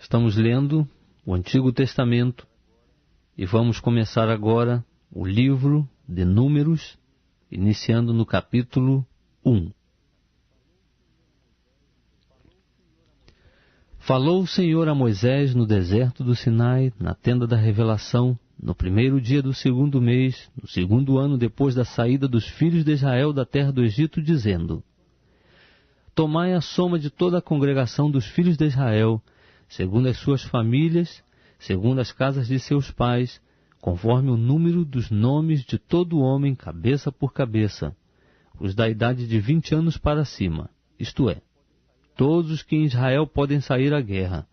Estamos lendo o Antigo Testamento e vamos começar agora o livro de Números, iniciando no capítulo 1. Falou o Senhor a Moisés no deserto do Sinai, na tenda da revelação, no primeiro dia do segundo mês, no segundo ano depois da saída dos filhos de Israel da terra do Egito, dizendo: Tomai a soma de toda a congregação dos filhos de Israel, segundo as suas famílias, segundo as casas de seus pais, conforme o número dos nomes de todo homem, cabeça por cabeça, os da idade de 20 anos para cima, isto é, todos os que em Israel podem sair à guerra.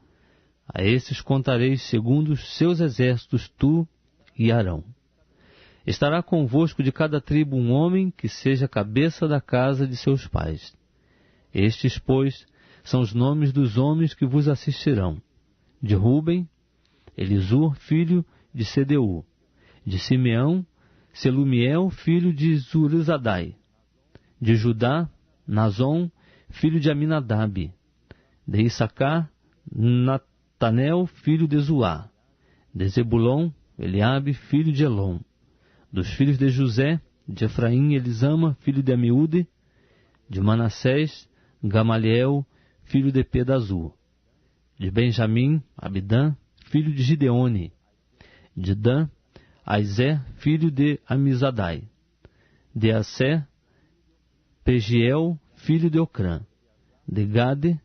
A esses contareis segundo os seus exércitos, tu e Arão. Estará convosco de cada tribo um homem que seja cabeça da casa de seus pais. Estes, pois, são os nomes dos homens que vos assistirão: de Ruben, Elisur, filho de Sedeu; de Simeão, Selumiel, filho de Zurizadai; de Judá, Nazon, filho de Aminadab; de Issacar, Natanel, filho de Zuá; de Zebulon, Eliabe, filho de Elon; dos filhos de José, de Efraim, Elisama, filho de Amiúde; de Manassés, Gamaliel, filho de Pedazur; de Benjamim, Abidã, filho de Gideone; de Dan, Aizé, filho de Amizadai; de Assé, Pegiel, filho de Ocrã; de Gade,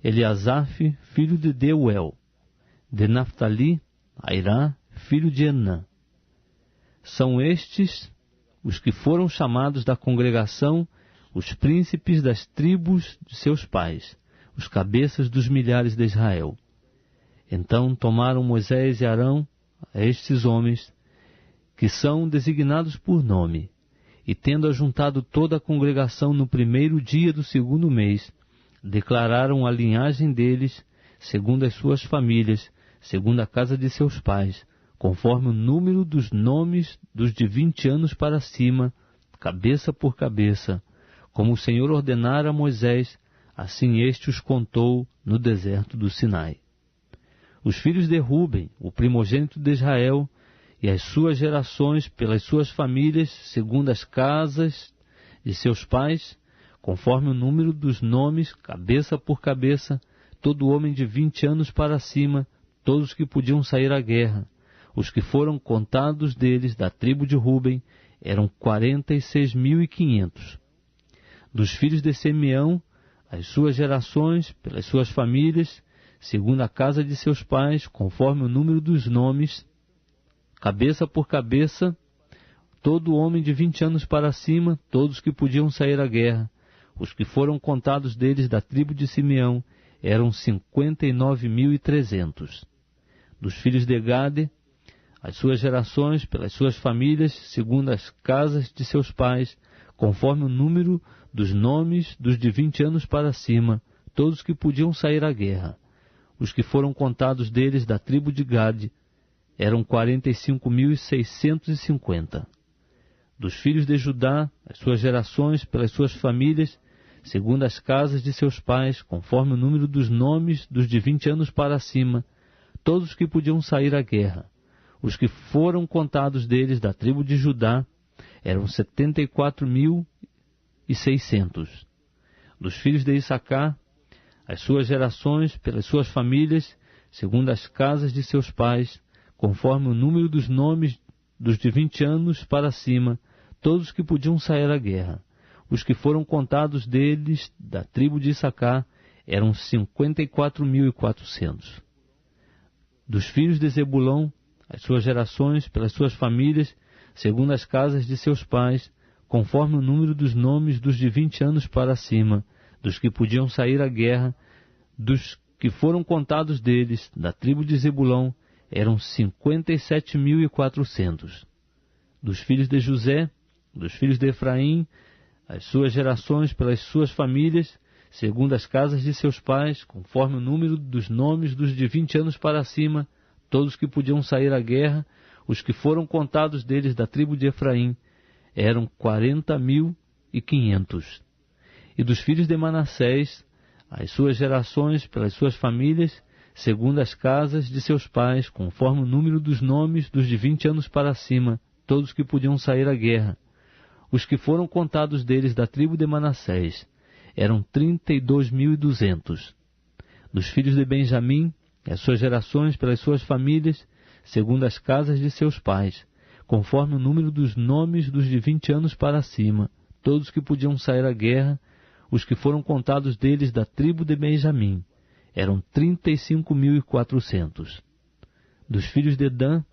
Eliasaf, filho de Deuel; de Naphtali, Airá, filho de Enã. São estes os que foram chamados da congregação, os príncipes das tribos de seus pais, os cabeças dos milhares de Israel. Então tomaram Moisés e Arão a estes homens, que são designados por nome, e tendo ajuntado toda a congregação no primeiro dia do segundo mês, declararam a linhagem deles, segundo as suas famílias, segundo a casa de seus pais, conforme o número dos nomes dos de 20 anos para cima, cabeça por cabeça, como o Senhor ordenara a Moisés, assim este os contou no deserto do Sinai. Os filhos de Ruben, o primogênito de Israel, e as suas gerações pelas suas famílias, segundo as casas de seus pais, conforme o número dos nomes, cabeça por cabeça, todo homem de 20 anos para cima, todos que podiam sair à guerra. Os que foram contados deles, da tribo de Ruben, eram 46.500. Dos filhos de Simeão, as suas gerações, pelas suas famílias, segundo a casa de seus pais, conforme o número dos nomes, cabeça por cabeça, todo homem de 20 anos para cima, todos que podiam sair à guerra. Os que foram contados deles, da tribo de Simeão, eram 59.300. Dos filhos de Gade, as suas gerações, pelas suas famílias, segundo as casas de seus pais, conforme o número dos nomes dos de 20 anos para cima, todos que podiam sair à guerra. Os que foram contados deles, da tribo de Gade, eram 45.650. Dos filhos de Judá, as suas gerações, pelas suas famílias, segundo as casas de seus pais, conforme o número dos nomes dos de 20 anos para cima, todos que podiam sair à guerra. Os que foram contados deles, da tribo de Judá, eram 74.600. Dos filhos de Issacar, as suas gerações, pelas suas famílias, segundo as casas de seus pais, conforme o número dos nomes dos de 20 anos para cima, todos que podiam sair à guerra. Os que foram contados deles, da tribo de Issacar, eram 54.400. Dos filhos de Zebulon, as suas gerações, pelas suas famílias, segundo as casas de seus pais, conforme o número dos nomes dos de 20 anos para cima, dos que podiam sair à guerra, dos que foram contados deles, da tribo de Zebulon, eram 57.400. Dos filhos de José, dos filhos de Efraim, as suas gerações pelas suas famílias, segundo as casas de seus pais, conforme o número dos nomes dos de 20 anos para cima, todos que podiam sair à guerra, os que foram contados deles, da tribo de Efraim, eram 40.500. E dos filhos de Manassés, as suas gerações pelas suas famílias, segundo as casas de seus pais, conforme o número dos nomes dos de 20 anos para cima, todos que podiam sair à guerra. Os que foram contados deles da tribo de Manassés eram 32.200. Dos filhos de Benjamim, as suas gerações pelas suas famílias, segundo as casas de seus pais, conforme o número dos nomes dos de 20 anos para cima, todos que podiam sair à guerra, os que foram contados deles da tribo de Benjamim, eram 35.400. Dos filhos de Dan,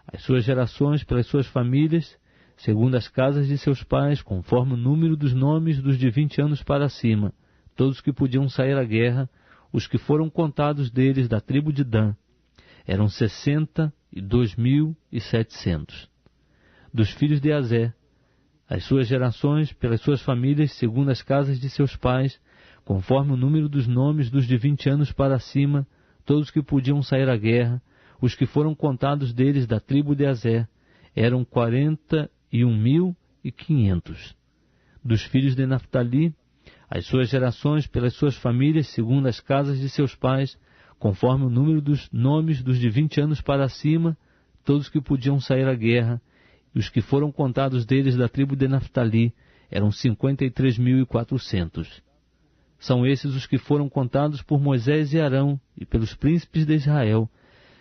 as suas gerações pelas suas famílias, segundo as casas de seus pais, conforme o número dos nomes dos de 20 anos para cima, todos que podiam sair à guerra, os que foram contados deles da tribo de Dan, eram 62.700. Dos filhos de Azé, as suas gerações pelas suas famílias, segundo as casas de seus pais, conforme o número dos nomes dos de 20 anos para cima, todos que podiam sair à guerra, os que foram contados deles da tribo de Azé, eram 41.500. Dos filhos de Naftali, as suas gerações pelas suas famílias, segundo as casas de seus pais, conforme o número dos nomes dos de 20 anos para cima, todos que podiam sair à guerra, e os que foram contados deles da tribo de Naftali eram 53.400. São esses os que foram contados por Moisés e Arão e pelos príncipes de Israel,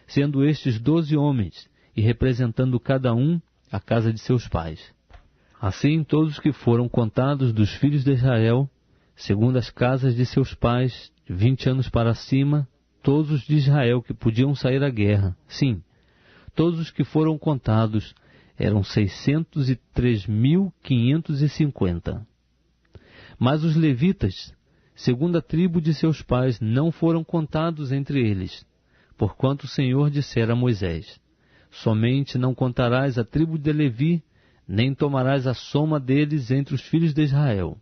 sendo estes 12 homens, e representando cada um a casa de seus pais. Assim, todos os que foram contados dos filhos de Israel, segundo as casas de seus pais, de 20 anos para cima, todos os de Israel que podiam sair à guerra, sim, todos os que foram contados eram 603.550. Mas os levitas, segundo a tribo de seus pais, não foram contados entre eles, porquanto o Senhor dissera a Moisés: somente não contarás a tribo de Levi, nem tomarás a soma deles entre os filhos de Israel.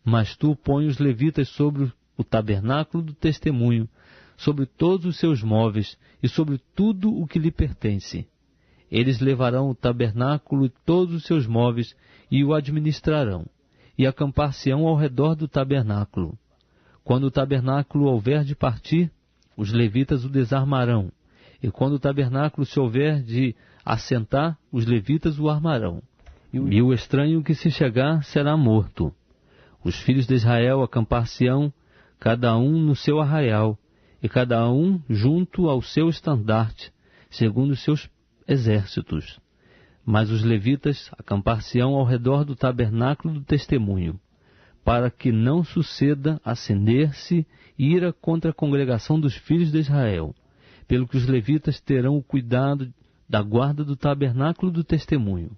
Mas tu põe os levitas sobre o tabernáculo do testemunho, sobre todos os seus móveis e sobre tudo o que lhe pertence. Eles levarão o tabernáculo e todos os seus móveis e o administrarão, e acampar-se-ão ao redor do tabernáculo. Quando o tabernáculo houver de partir, os levitas o desarmarão, e quando o tabernáculo se houver de assentar, os levitas o armarão. E o estranho que se chegar será morto. Os filhos de Israel acampar-se-ão, cada um no seu arraial, e cada um junto ao seu estandarte, segundo os seus exércitos. Mas os levitas acampar-se-ão ao redor do tabernáculo do testemunho, para que não suceda acender-se ira contra a congregação dos filhos de Israel, pelo que os levitas terão o cuidado da guarda do tabernáculo do testemunho.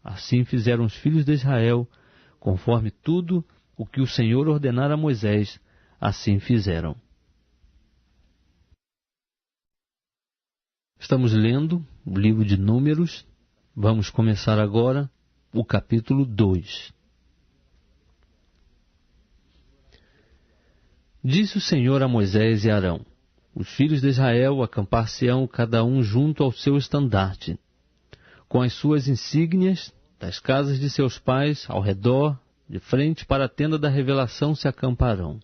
Assim fizeram os filhos de Israel, conforme tudo o que o Senhor ordenara a Moisés, assim fizeram. Estamos lendo o livro de Números. Vamos começar agora o capítulo 2. Disse o Senhor a Moisés e Arão: os filhos de Israel acampar-se-ão cada um junto ao seu estandarte, com as suas insígnias das casas de seus pais ao redor, de frente para a tenda da revelação se acamparão.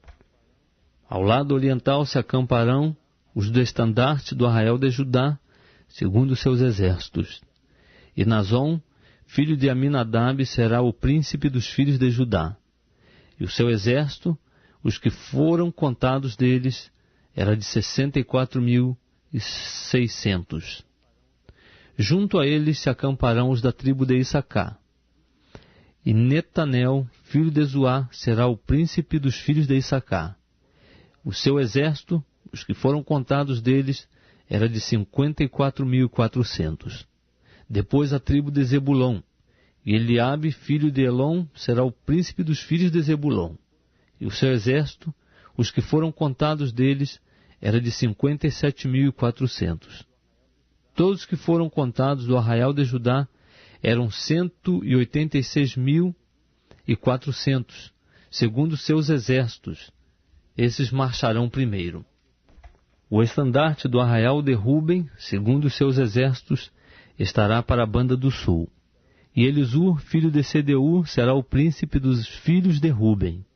Ao lado oriental se acamparão os do estandarte do arraial de Judá, segundo os seus exércitos. E Nazon, filho de Aminadab, será o príncipe dos filhos de Judá. E o seu exército, os que foram contados deles, era de 64.600. Junto a eles se acamparão os da tribo de Issacar. E Netanel, filho de Zuá, será o príncipe dos filhos de Issacar. O seu exército, os que foram contados deles, era de 54.400. Depois a tribo de Zebulon. E Eliabe, filho de Elon, será o príncipe dos filhos de Zebulon. E o seu exército, os que foram contados deles, era de 57.400. Todos que foram contados do arraial de Judá eram 186.400, segundo seus exércitos. Esses marcharão primeiro. O estandarte do arraial de Ruben, segundo seus exércitos, estará para a banda do sul. E Elisur, filho de Sedeur, será o príncipe dos filhos de Ruben.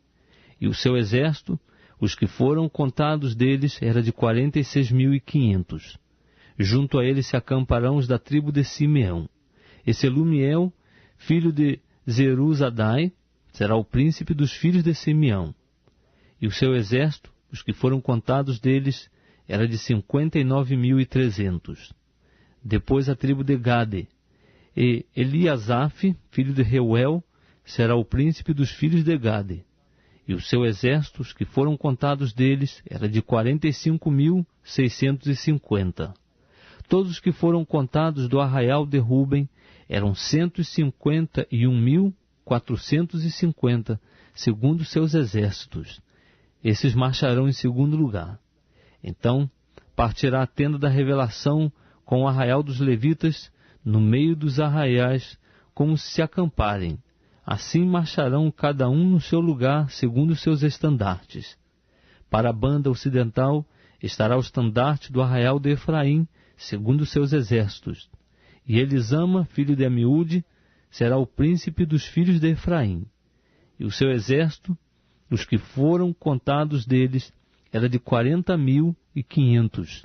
E o seu exército, os que foram contados deles era de 46.500. Junto a ele se acamparão os da tribo de Simeão. E Selumiel, filho de Zeruzadai, será o príncipe dos filhos de Simeão. E o seu exército, os que foram contados deles, era de 59.300. Depois a tribo de Gade. E Eliasaf, filho de Reuel, será o príncipe dos filhos de Gade. E o seu exército, os que foram contados deles, era de 45.650. Todos os que foram contados do arraial de Ruben eram 151.450, segundo seus exércitos. Esses marcharão em segundo lugar. Então partirá a tenda da revelação com o arraial dos levitas no meio dos arraiais, como se acamparem. Assim marcharão cada um no seu lugar, segundo seus estandartes. Para a banda ocidental estará o estandarte do arraial de Efraim, segundo seus exércitos. E Elisama, filho de Amiúde, será o príncipe dos filhos de Efraim. E o seu exército, os que foram contados deles, era de 40.500.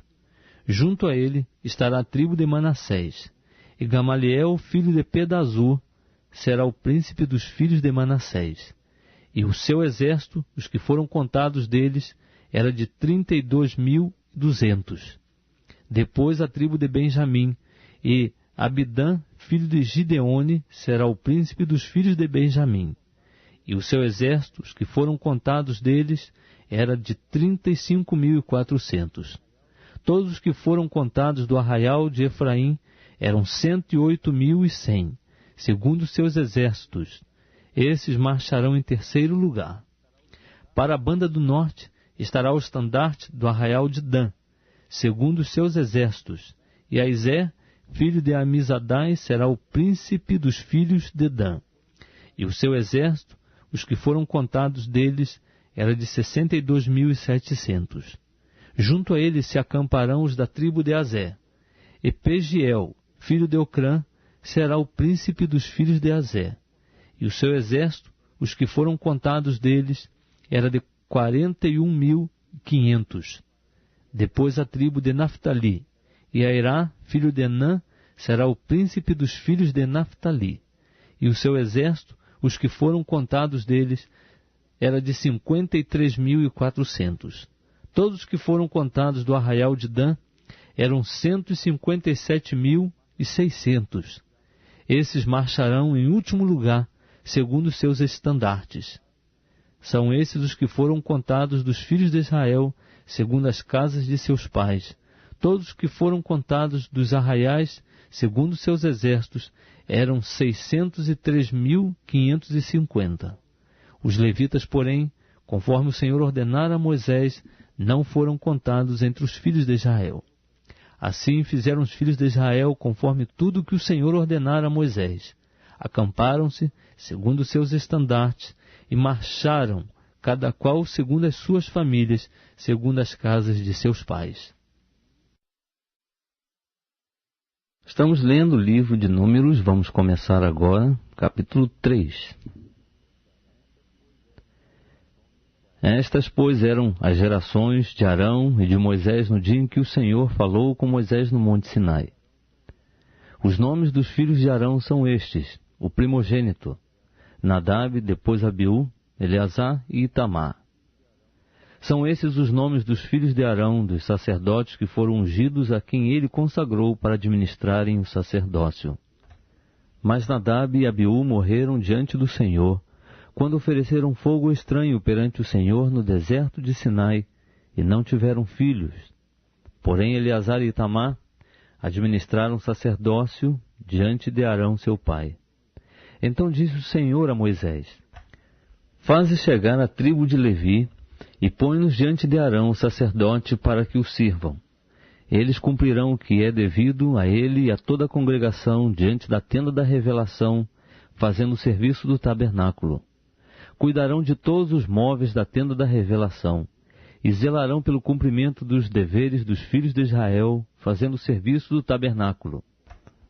Junto a ele estará a tribo de Manassés. E Gamaliel, filho de Pedazur, será o príncipe dos filhos de Manassés. E o seu exército, os que foram contados deles, era de 32.200. Depois a tribo de Benjamim, e Abidã, filho de Gideone, será o príncipe dos filhos de Benjamim. E o seu exército, os que foram contados deles, era de 35.400. Todos os que foram contados do arraial de Efraim eram 108.100, segundo seus exércitos. Esses marcharão em terceiro lugar. Para a banda do norte estará o estandarte do arraial de Dan, segundo seus exércitos. E Aizé, filho de Amizadai, será o príncipe dos filhos de Dan. E o seu exército, os que foram contados deles, era de 62.700. Junto a ele se acamparão os da tribo de Azé. E Pegiel, filho de Ocrã, será o príncipe dos filhos de Azé. E o seu exército, os que foram contados deles, era de 41.500. Depois a tribo de Naftali. E Airá, filho de Enã, será o príncipe dos filhos de Naftali. E o seu exército, os que foram contados deles, era de 53.400. Todos os que foram contados do arraial de Dan eram 157.600. Esses marcharão em último lugar, segundo seus estandartes. São esses os que foram contados dos filhos de Israel, segundo as casas de seus pais. Todos os que foram contados dos arraiais, segundo seus exércitos, eram 603.550. Os levitas, porém, conforme o Senhor ordenara a Moisés, não foram contados entre os filhos de Israel. Assim fizeram os filhos de Israel conforme tudo que o Senhor ordenara a Moisés. Acamparam-se, segundo seus estandartes, e marcharam, cada qual segundo as suas famílias, segundo as casas de seus pais. Estamos lendo o livro de Números, vamos começar agora, capítulo 3. Estas, pois, eram as gerações de Arão e de Moisés no dia em que o Senhor falou com Moisés no monte Sinai. Os nomes dos filhos de Arão são estes: o primogênito, Nadab, depois Abiú, Eleazar e Itamar. São esses os nomes dos filhos de Arão, dos sacerdotes que foram ungidos a quem ele consagrou para administrarem o sacerdócio. Mas Nadab e Abiú morreram diante do Senhor, quando ofereceram fogo estranho perante o Senhor no deserto de Sinai, e não tiveram filhos. Porém Eleazar e Itamar administraram sacerdócio diante de Arão seu pai. Então disse o Senhor a Moisés: Faze chegar a tribo de Levi, e põe-nos diante de Arão, o sacerdote, para que o sirvam. Eles cumprirão o que é devido a ele e a toda a congregação diante da tenda da revelação, fazendo o serviço do tabernáculo. Cuidarão de todos os móveis da tenda da revelação, e zelarão pelo cumprimento dos deveres dos filhos de Israel, fazendo o serviço do tabernáculo.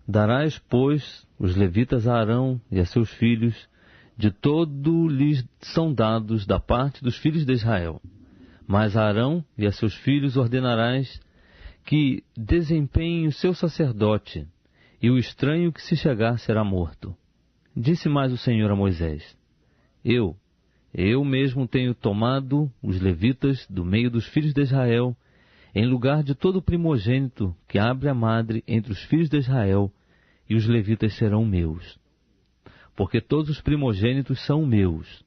Darás, pois, os levitas a Arão e a seus filhos, de todo lhes são dados da parte dos filhos de Israel. Mas a Arão e a seus filhos ordenarás que desempenhem o seu sacerdote, e o estranho que se chegar será morto. Disse mais o Senhor a Moisés: Eu mesmo tenho tomado os levitas do meio dos filhos de Israel, em lugar de todo primogênito que abre a madre entre os filhos de Israel, e os levitas serão meus. Porque todos os primogênitos são meus.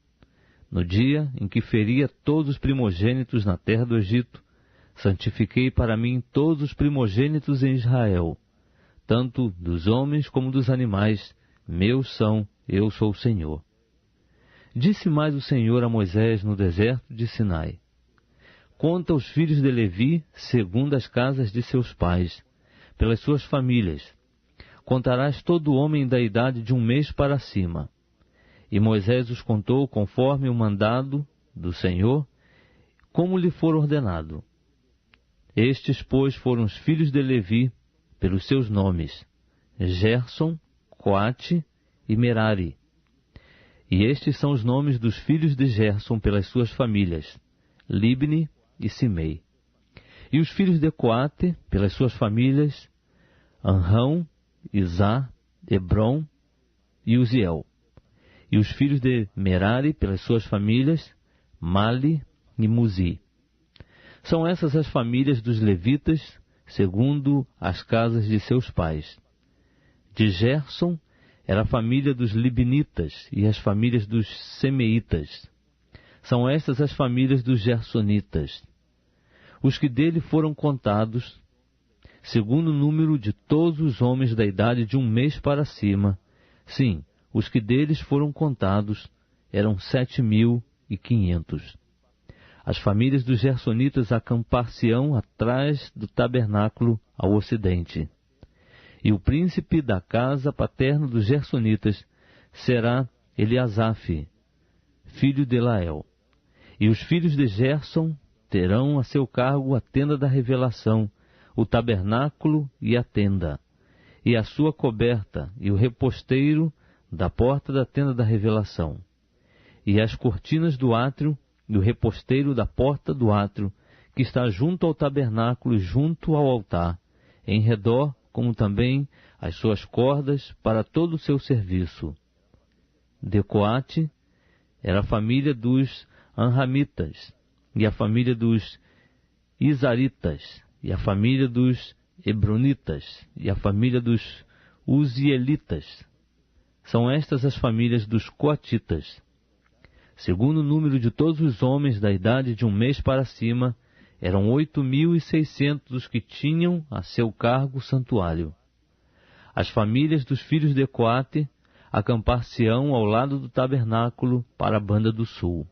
No dia em que feri a todos os primogênitos na terra do Egito, santifiquei para mim todos os primogênitos em Israel, tanto dos homens como dos animais, meus são, eu sou o Senhor. Disse mais o Senhor a Moisés no deserto de Sinai: Conta os filhos de Levi segundo as casas de seus pais, pelas suas famílias. Contarás todo homem da idade de 1 mês para cima. E Moisés os contou conforme o mandado do Senhor, como lhe for ordenado. Estes, pois, foram os filhos de Levi, pelos seus nomes: Gerson, Coate e Merari. E estes são os nomes dos filhos de Gerson pelas suas famílias: Libni e Simei. E os filhos de Coate pelas suas famílias: Anrão, Izá, Hebron e Uziel. E os filhos de Merari pelas suas famílias: Mali e Muzi. São essas as famílias dos levitas, segundo as casas de seus pais. De Gerson era a família dos libinitas e as famílias dos semeitas. São estas as famílias dos gersonitas. Os que dele foram contados, segundo o número de todos os homens da idade de 1 mês para cima, sim, os que deles foram contados eram 7.500. As famílias dos gersonitas acampar-se-ão atrás do tabernáculo ao ocidente. E o príncipe da casa paterna dos gersonitas será Eliasaf, filho de Lael. E os filhos de Gerson terão a seu cargo a tenda da revelação, o tabernáculo e a tenda, e a sua coberta, e o reposteiro da porta da tenda da revelação, e as cortinas do átrio, e o reposteiro da porta do átrio, que está junto ao tabernáculo e junto ao altar, em redor, como também as suas cordas para todo o seu serviço. De Coate era a família dos Anramitas, e a família dos Izaritas, e a família dos Hebronitas, e a família dos Uzielitas. São estas as famílias dos Coatitas. Segundo o número de todos os homens da idade de 1 mês para cima, eram 8.600 os que tinham a seu cargo o santuário. As famílias dos filhos de Coate acampar-se-ão ao lado do tabernáculo para a banda do sul.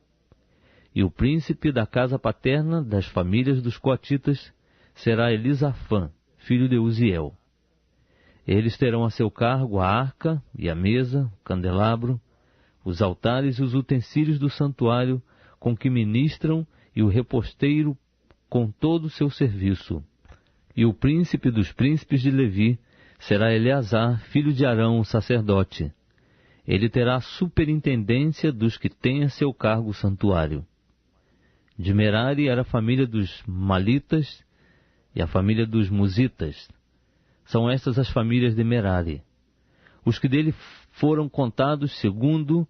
E o príncipe da casa paterna das famílias dos coatitas será Elisafã, filho de Uziel. Eles terão a seu cargo a arca e a mesa, o candelabro, os altares e os utensílios do santuário com que ministram e o reposteiro com todo o seu serviço. E o príncipe dos príncipes de Levi será Eleazar, filho de Arão, o sacerdote. Ele terá a superintendência dos que têm a seu cargo o santuário. De Merari era a família dos Malitas e a família dos Muzitas. São estas as famílias de Merari. Os que dele foram contados segundo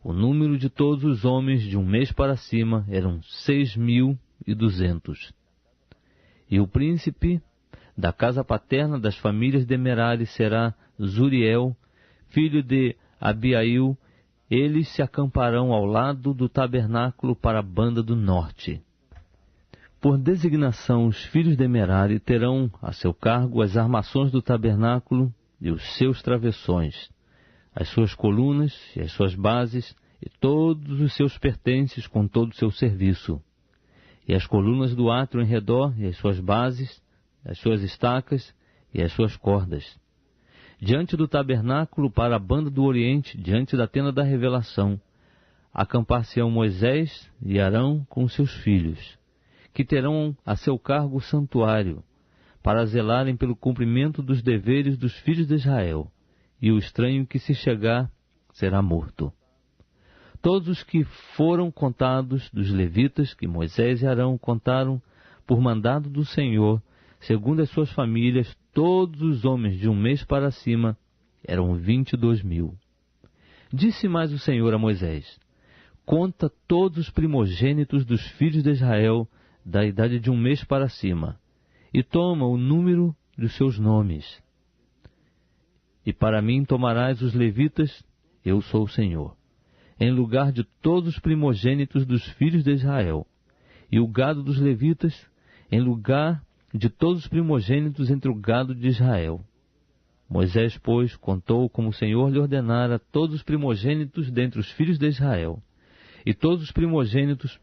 o número de todos os homens de 1 mês para cima eram 6.200. E o príncipe da casa paterna das famílias de Merari será Zuriel, filho de Abiail. Eles se acamparão ao lado do tabernáculo para a banda do norte. Por designação, os filhos de Merari terão a seu cargo as armações do tabernáculo e os seus travessões, as suas colunas e as suas bases, e todos os seus pertences com todo o seu serviço, e as colunas do átrio em redor, e as suas bases, as suas estacas e as suas cordas. Diante do tabernáculo para a banda do oriente, diante da tenda da revelação, acampar-se-ão Moisés e Arão com seus filhos, que terão a seu cargo o santuário, para zelarem pelo cumprimento dos deveres dos filhos de Israel, e o estranho que se chegar será morto. todos os que foram contados dos levitas, que Moisés e Arão contaram por mandado do Senhor, segundo as suas famílias, todos os homens de 1 mês para cima, eram 22.000. Disse mais o Senhor a Moisés: conta todos os primogênitos dos filhos de Israel, da idade de 1 mês para cima, e toma o número dos seus nomes. E para mim tomarás os levitas, eu sou o Senhor, em lugar de todos os primogênitos dos filhos de Israel, e o gado dos levitas, em lugar de todos os primogênitos entre o gado de Israel. Moisés, pois, contou como o Senhor lhe ordenara todos os primogênitos dentre os filhos de Israel, e todos os primogênitos,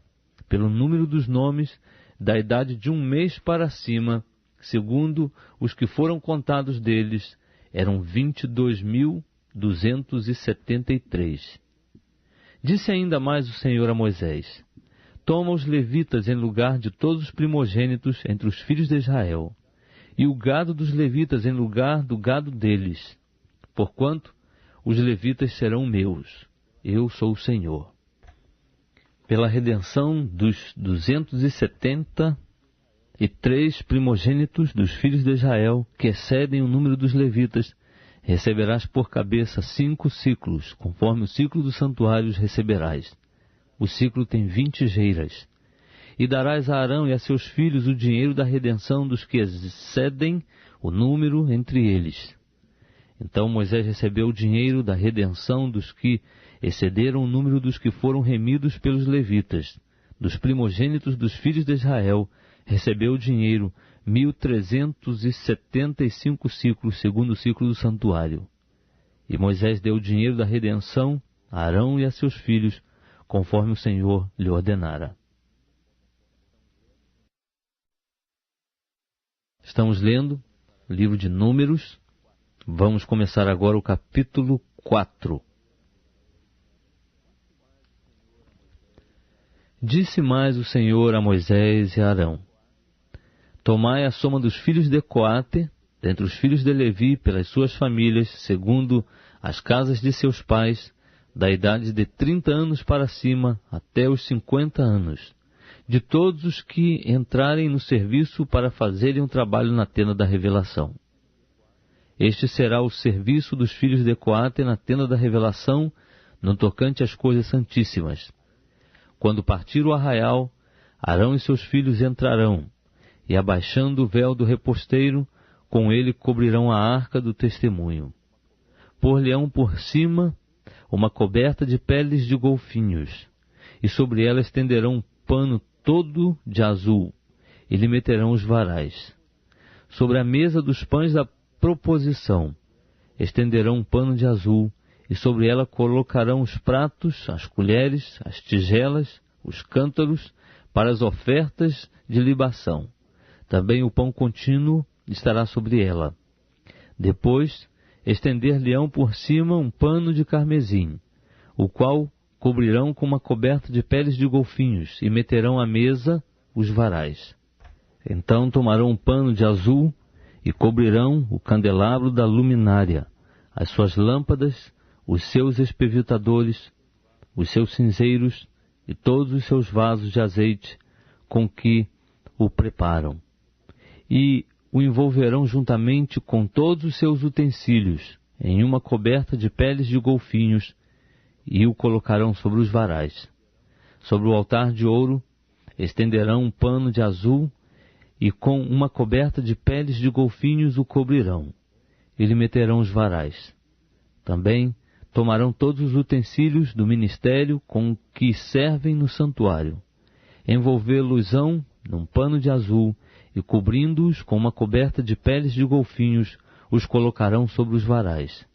pelo número dos nomes, da idade de 1 mês para cima, segundo os que foram contados deles, eram 22.273. Disse ainda mais o Senhor a Moisés: toma os levitas em lugar de todos os primogênitos entre os filhos de Israel, e o gado dos levitas em lugar do gado deles, porquanto os levitas serão meus, eu sou o Senhor. Pela redenção dos 273 primogênitos dos filhos de Israel, que excedem o número dos levitas, receberás por cabeça 5 ciclos, conforme o ciclo dos santuários receberás. O ciclo tem 20 geiras. E darás a Arão e a seus filhos o dinheiro da redenção dos que excedem o número entre eles. Então Moisés recebeu o dinheiro da redenção dos que excederam o número dos que foram remidos pelos levitas. Dos primogênitos dos filhos de Israel, recebeu o dinheiro 1.375 ciclos, segundo o ciclo do santuário. E Moisés deu o dinheiro da redenção a Arão e a seus filhos, conforme o Senhor lhe ordenara. Estamos lendo o livro de Números. Vamos começar agora o capítulo 4. Disse mais o Senhor a Moisés e a Arão: tomai a soma dos filhos de Coate, dentre os filhos de Levi, pelas suas famílias, segundo as casas de seus pais, da idade de 30 anos para cima até os 50 anos, de todos os que entrarem no serviço para fazerem um trabalho na tenda da revelação. Este será o serviço dos filhos de Coate na tenda da revelação, no tocante às coisas santíssimas. Quando partir o arraial, Arão e seus filhos entrarão, e abaixando o véu do reposteiro, com ele cobrirão a arca do testemunho. Por-lhe-ão por cima uma coberta de peles de golfinhos, e sobre ela estenderão um pano todo de azul, e lhe meterão os varais. Sobre a mesa dos pães da proposição estenderão um pano de azul, e sobre ela colocarão os pratos, as colheres, as tigelas, os cântaros, para as ofertas de libação. Também o pão contínuo estará sobre ela. Depois, estender-lhe-ão por cima um pano de carmesim, o qual cobrirão com uma coberta de peles de golfinhos, e meterão à mesa os varais. Então tomarão um pano de azul, e cobrirão o candelabro da luminária, as suas lâmpadas, os seus espevitadores, os seus cinzeiros, e todos os seus vasos de azeite, com que o preparam. E o envolverão juntamente com todos os seus utensílios, em uma coberta de peles de golfinhos, e o colocarão sobre os varais. Sobre o altar de ouro estenderão um pano de azul, e com uma coberta de peles de golfinhos o cobrirão, e lhe meterão os varais. Também tomarão todos os utensílios do ministério com que servem no santuário, envolvê-los-ão num pano de azul, e cobrindo-os com uma coberta de peles de golfinhos, os colocarão sobre os varais.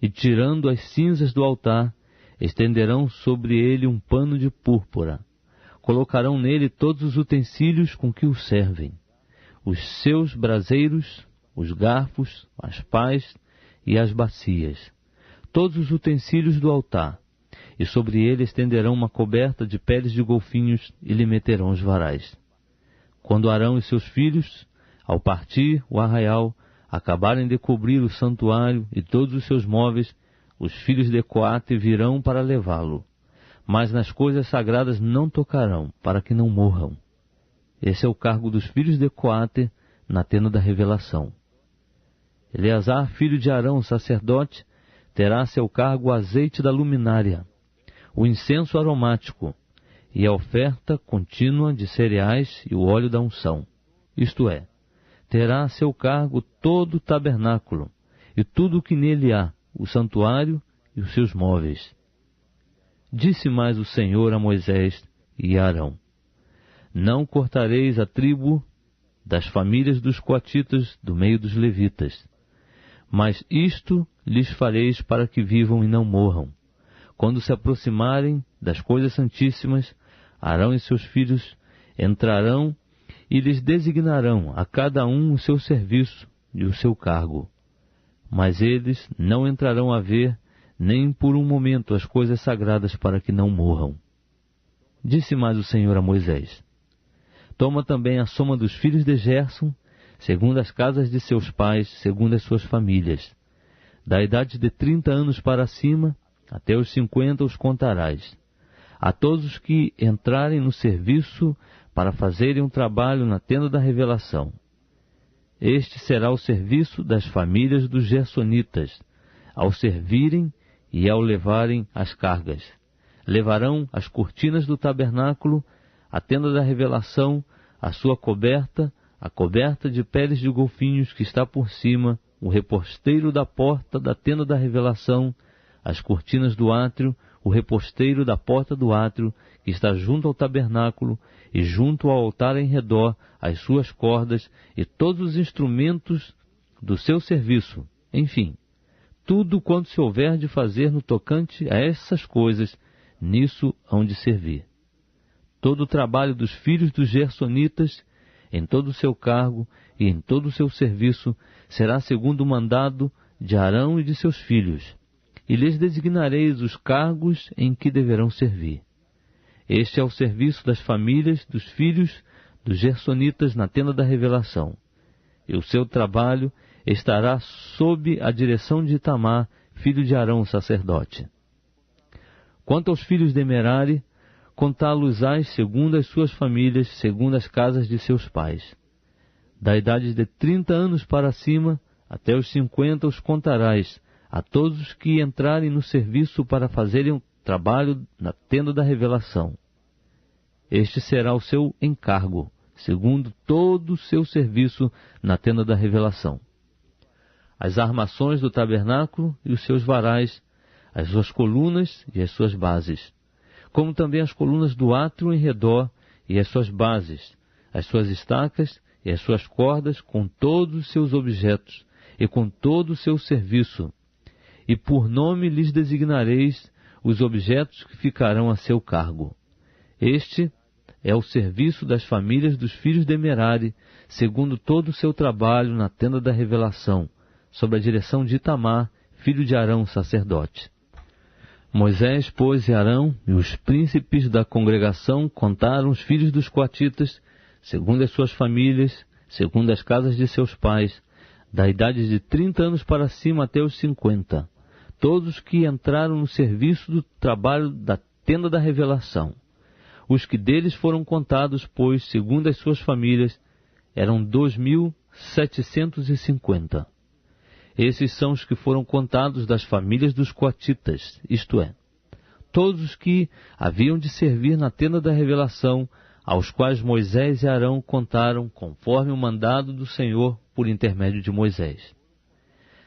E tirando as cinzas do altar, estenderão sobre ele um pano de púrpura. Colocarão nele todos os utensílios com que o servem, os seus braseiros, os garfos, as pás e as bacias, todos os utensílios do altar, e sobre ele estenderão uma coberta de peles de golfinhos e lhe meterão os varais. Quando Arão e seus filhos, ao partir o arraial, acabarem de cobrir o santuário e todos os seus móveis, os filhos de Coate virão para levá-lo. mas nas coisas sagradas não tocarão, para que não morram. Esse é o cargo dos filhos de Coate na tenda da revelação. Eleazar, filho de Arão, sacerdote, terá a seu cargo o azeite da luminária, o incenso aromático e a oferta contínua de cereais e o óleo da unção. Isto é, terá a seu cargo todo o tabernáculo e tudo o que nele há, o santuário e os seus móveis. Disse mais o Senhor a Moisés e a Arão: Não cortareis a tribo das famílias dos coatitas do meio dos levitas, mas isto lhes fareis para que vivam e não morram. Quando se aproximarem das coisas santíssimas, Arão e seus filhos entrarão e lhes designarão a cada um o seu serviço e o seu cargo. Mas eles não entrarão a ver nem por um momento as coisas sagradas para que não morram. Disse mais o Senhor a Moisés: Toma também a soma dos filhos de Gerson, segundo as casas de seus pais, segundo as suas famílias. Da idade de 30 anos para cima, até os 50 os contarás. A todos os que entrarem no serviço para fazerem um trabalho na tenda da revelação. Este será o serviço das famílias dos gersonitas, ao servirem e ao levarem as cargas. Levarão as cortinas do tabernáculo, a tenda da revelação, a sua coberta, a coberta de peles de golfinhos que está por cima, o reposteiro da porta da tenda da revelação, as cortinas do átrio, o reposteiro da porta do átrio, que está junto ao tabernáculo, e junto ao altar em redor, as suas cordas, e todos os instrumentos do seu serviço. Enfim, tudo quanto se houver de fazer no tocante a essas coisas, nisso hão de servir. Todo o trabalho dos filhos dos gersonitas, em todo o seu cargo e em todo o seu serviço, será segundo o mandado de Arão e de seus filhos, e lhes designareis os cargos em que deverão servir. Este é o serviço das famílias dos filhos dos gersonitas na tenda da revelação, e o seu trabalho estará sob a direção de Itamar, filho de Arão, sacerdote. Quanto aos filhos de Merari, contá-los-ás segundo as suas famílias, segundo as casas de seus pais. Da idade de 30 anos para cima, até os 50 os contarás, a todos os que entrarem no serviço para fazerem um trabalho na tenda da revelação. Este será o seu encargo, segundo todo o seu serviço na tenda da revelação. As armações do tabernáculo e os seus varais, as suas colunas e as suas bases, como também as colunas do átrio em redor e as suas bases, as suas estacas e as suas cordas, com todos os seus objetos e com todo o seu serviço, e por nome lhes designareis os objetos que ficarão a seu cargo. Este é o serviço das famílias dos filhos de Merari, segundo todo o seu trabalho na tenda da revelação, sob a direção de Itamar, filho de Arão, sacerdote. Moisés, pois, e Arão e os príncipes da congregação contaram os filhos dos coatitas, segundo as suas famílias, segundo as casas de seus pais, da idade de 30 anos para cima até os 50, todos que entraram no serviço do trabalho da tenda da revelação. Os que deles foram contados, pois, segundo as suas famílias, eram 2.750. Esses são os que foram contados das famílias dos coatitas, isto é, todos os que haviam de servir na tenda da revelação, aos quais Moisés e Arão contaram conforme o mandado do Senhor por intermédio de Moisés.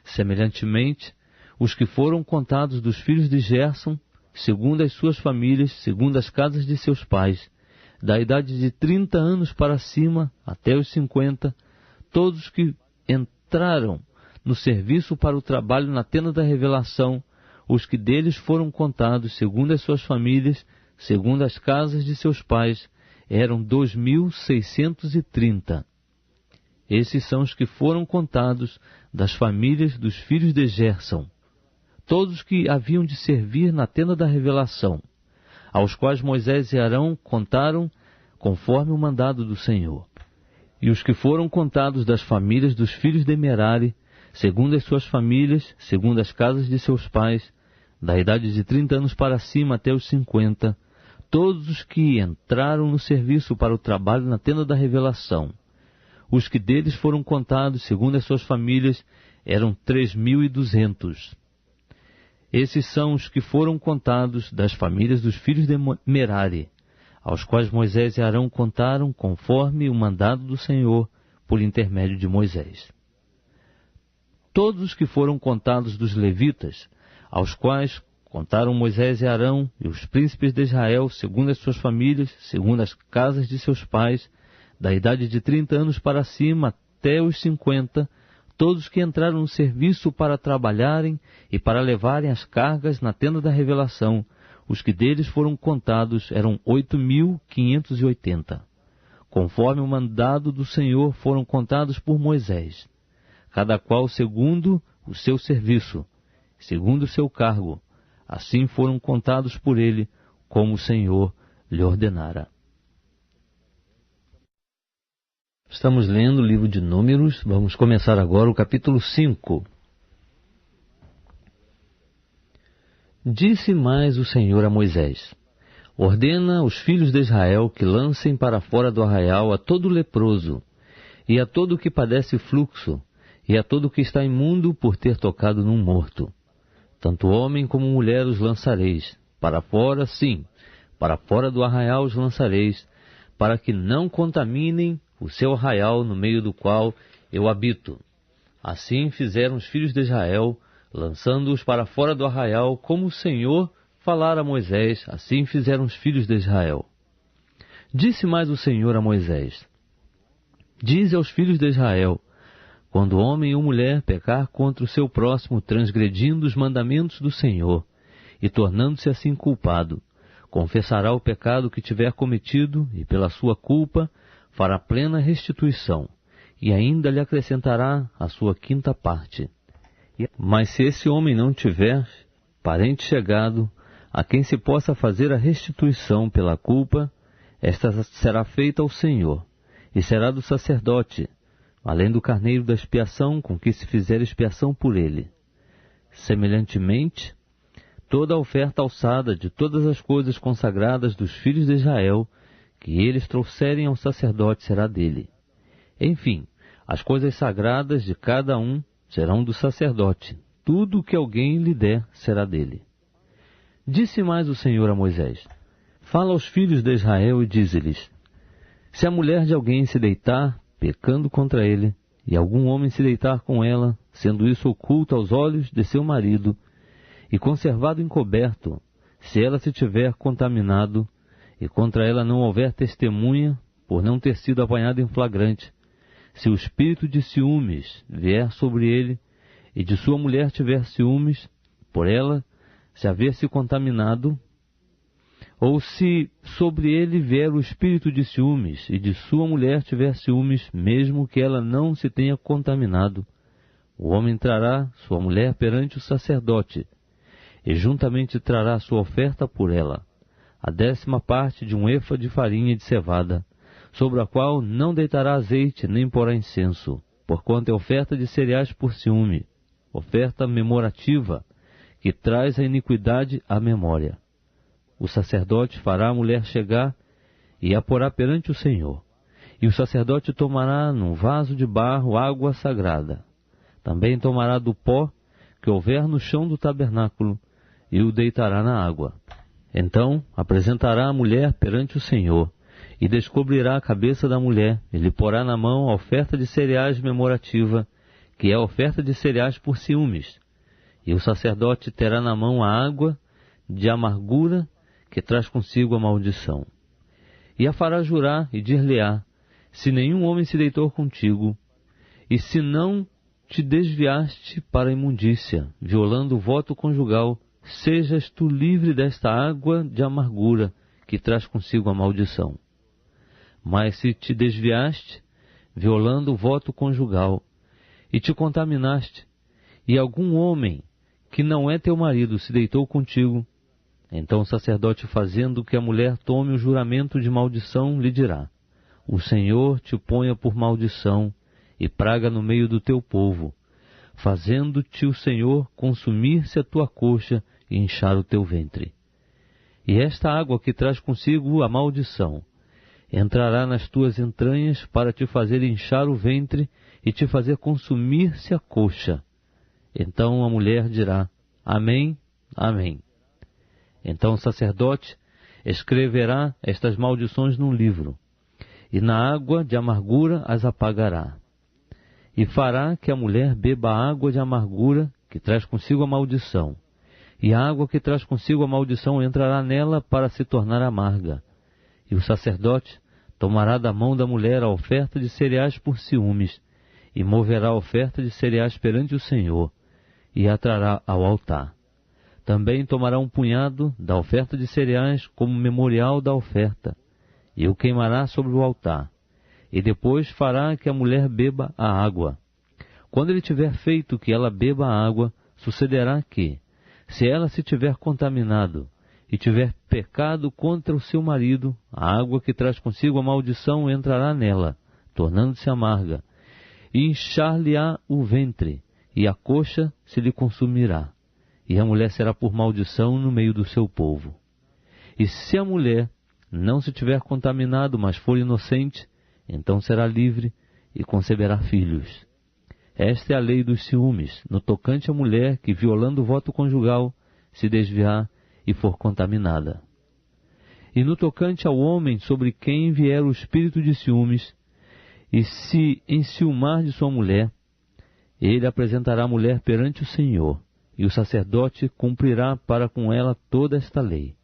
Semelhantemente, os que foram contados dos filhos de Gerson, segundo as suas famílias, segundo as casas de seus pais, da idade de 30 anos para cima até os 50, todos os que entraram no serviço para o trabalho na tenda da revelação, os que deles foram contados segundo as suas famílias, segundo as casas de seus pais, eram 2.630. Esses são os que foram contados das famílias dos filhos de Gerson, todos que haviam de servir na tenda da revelação, aos quais Moisés e Arão contaram conforme o mandado do Senhor. E os que foram contados das famílias dos filhos de Merari, segundo as suas famílias, segundo as casas de seus pais, da idade de 30 anos para cima até os 50, todos os que entraram no serviço para o trabalho na tenda da revelação. Os que deles foram contados, segundo as suas famílias, eram 3.200. Esses são os que foram contados das famílias dos filhos de Merari, aos quais Moisés e Arão contaram conforme o mandado do Senhor por intermédio de Moisés. Todos os que foram contados dos levitas, aos quais contaram Moisés e Arão e os príncipes de Israel, segundo as suas famílias, segundo as casas de seus pais, da idade de 30 anos para cima até os 50, todos que entraram no serviço para trabalharem e para levarem as cargas na tenda da revelação, os que deles foram contados eram 8.580. Conforme o mandado do Senhor foram contados por Moisés, cada qual segundo o seu serviço, segundo o seu cargo. Assim foram contados por ele, como o Senhor lhe ordenara. Estamos lendo o livro de Números, vamos começar agora o capítulo 5. Disse mais o Senhor a Moisés: ordena aos filhos de Israel que lancem para fora do arraial a todo leproso, e a todo que padece fluxo, e a todo que está imundo por ter tocado num morto. Tanto homem como mulher os lançareis, para fora, sim, para fora do arraial os lançareis, para que não contaminem o seu arraial no meio do qual eu habito. Assim fizeram os filhos de Israel, lançando-os para fora do arraial, como o Senhor falara a Moisés, assim fizeram os filhos de Israel. Disse mais o Senhor a Moisés: dize aos filhos de Israel: quando homem ou mulher pecar contra o seu próximo, transgredindo os mandamentos do Senhor, e tornando-se assim culpado, confessará o pecado que tiver cometido, e pela sua culpa fará plena restituição, e ainda lhe acrescentará a sua quinta parte. Mas se esse homem não tiver parente chegado, a quem se possa fazer a restituição pela culpa, esta será feita ao Senhor, e será do sacerdote, além do carneiro da expiação, com que se fizer expiação por ele. Semelhantemente, toda a oferta alçada de todas as coisas consagradas dos filhos de Israel, que eles trouxerem ao sacerdote, será dele. Enfim, as coisas sagradas de cada um serão do sacerdote. Tudo o que alguém lhe der será dele. Disse mais o Senhor a Moisés: fala aos filhos de Israel e dize-lhes: se a mulher de alguém se deitar, pecando contra ele, e algum homem se deitar com ela, sendo isso oculto aos olhos de seu marido, e conservado encoberto, se ela se tiver contaminado, e contra ela não houver testemunha, por não ter sido apanhada em flagrante, se o espírito de ciúmes vier sobre ele, e de sua mulher tiver ciúmes, por ela se haver se contaminado, ou se sobre ele vier o espírito de ciúmes, e de sua mulher tiver ciúmes, mesmo que ela não se tenha contaminado, o homem trará sua mulher perante o sacerdote, e juntamente trará sua oferta por ela, a 10ª parte de um efa de farinha de cevada, sobre a qual não deitará azeite nem porá incenso, porquanto é oferta de cereais por ciúme, oferta memorativa, que traz a iniquidade à memória. O sacerdote fará a mulher chegar e a porá perante o Senhor. E o sacerdote tomará num vaso de barro água sagrada. Também tomará do pó que houver no chão do tabernáculo e o deitará na água. Então apresentará a mulher perante o Senhor e descobrirá a cabeça da mulher e lhe porá na mão a oferta de cereais memorativa, que é a oferta de cereais por ciúmes. E o sacerdote terá na mão a água de amargura que traz consigo a maldição. E a fará jurar e dir-lhe-á: se nenhum homem se deitou contigo, e se não te desviaste para a imundícia, violando o voto conjugal, sejas tu livre desta água de amargura que traz consigo a maldição. Mas se te desviaste, violando o voto conjugal, e te contaminaste, e algum homem que não é teu marido se deitou contigo, então o sacerdote, fazendo que a mulher tome o juramento de maldição, lhe dirá: o Senhor te ponha por maldição e praga no meio do teu povo, fazendo-te o Senhor consumir-se a tua coxa e inchar o teu ventre. E esta água que traz consigo a maldição entrará nas tuas entranhas para te fazer inchar o ventre e te fazer consumir-se a coxa. Então a mulher dirá: Amém, Amém. Então o sacerdote escreverá estas maldições num livro, e na água de amargura as apagará. E fará que a mulher beba a água de amargura que traz consigo a maldição, e a água que traz consigo a maldição entrará nela para se tornar amarga. E o sacerdote tomará da mão da mulher a oferta de cereais por ciúmes, e moverá a oferta de cereais perante o Senhor, e a trará ao altar. Também tomará um punhado da oferta de cereais como memorial da oferta, e o queimará sobre o altar. E depois fará que a mulher beba a água. Quando ele tiver feito que ela beba a água, sucederá que, se ela se tiver contaminado e tiver pecado contra o seu marido, a água que traz consigo a maldição entrará nela, tornando-se amarga, e inchar-lhe-á o ventre, e a coxa se lhe consumirá, e a mulher será por maldição no meio do seu povo. E se a mulher não se tiver contaminado, mas for inocente, então será livre e conceberá filhos. Esta é a lei dos ciúmes, no tocante à mulher que, violando o voto conjugal, se desviar e for contaminada. E no tocante ao homem sobre quem vier o espírito de ciúmes, e se enciumar de sua mulher, ele apresentará a mulher perante o Senhor, e o sacerdote cumprirá para com ela toda esta lei.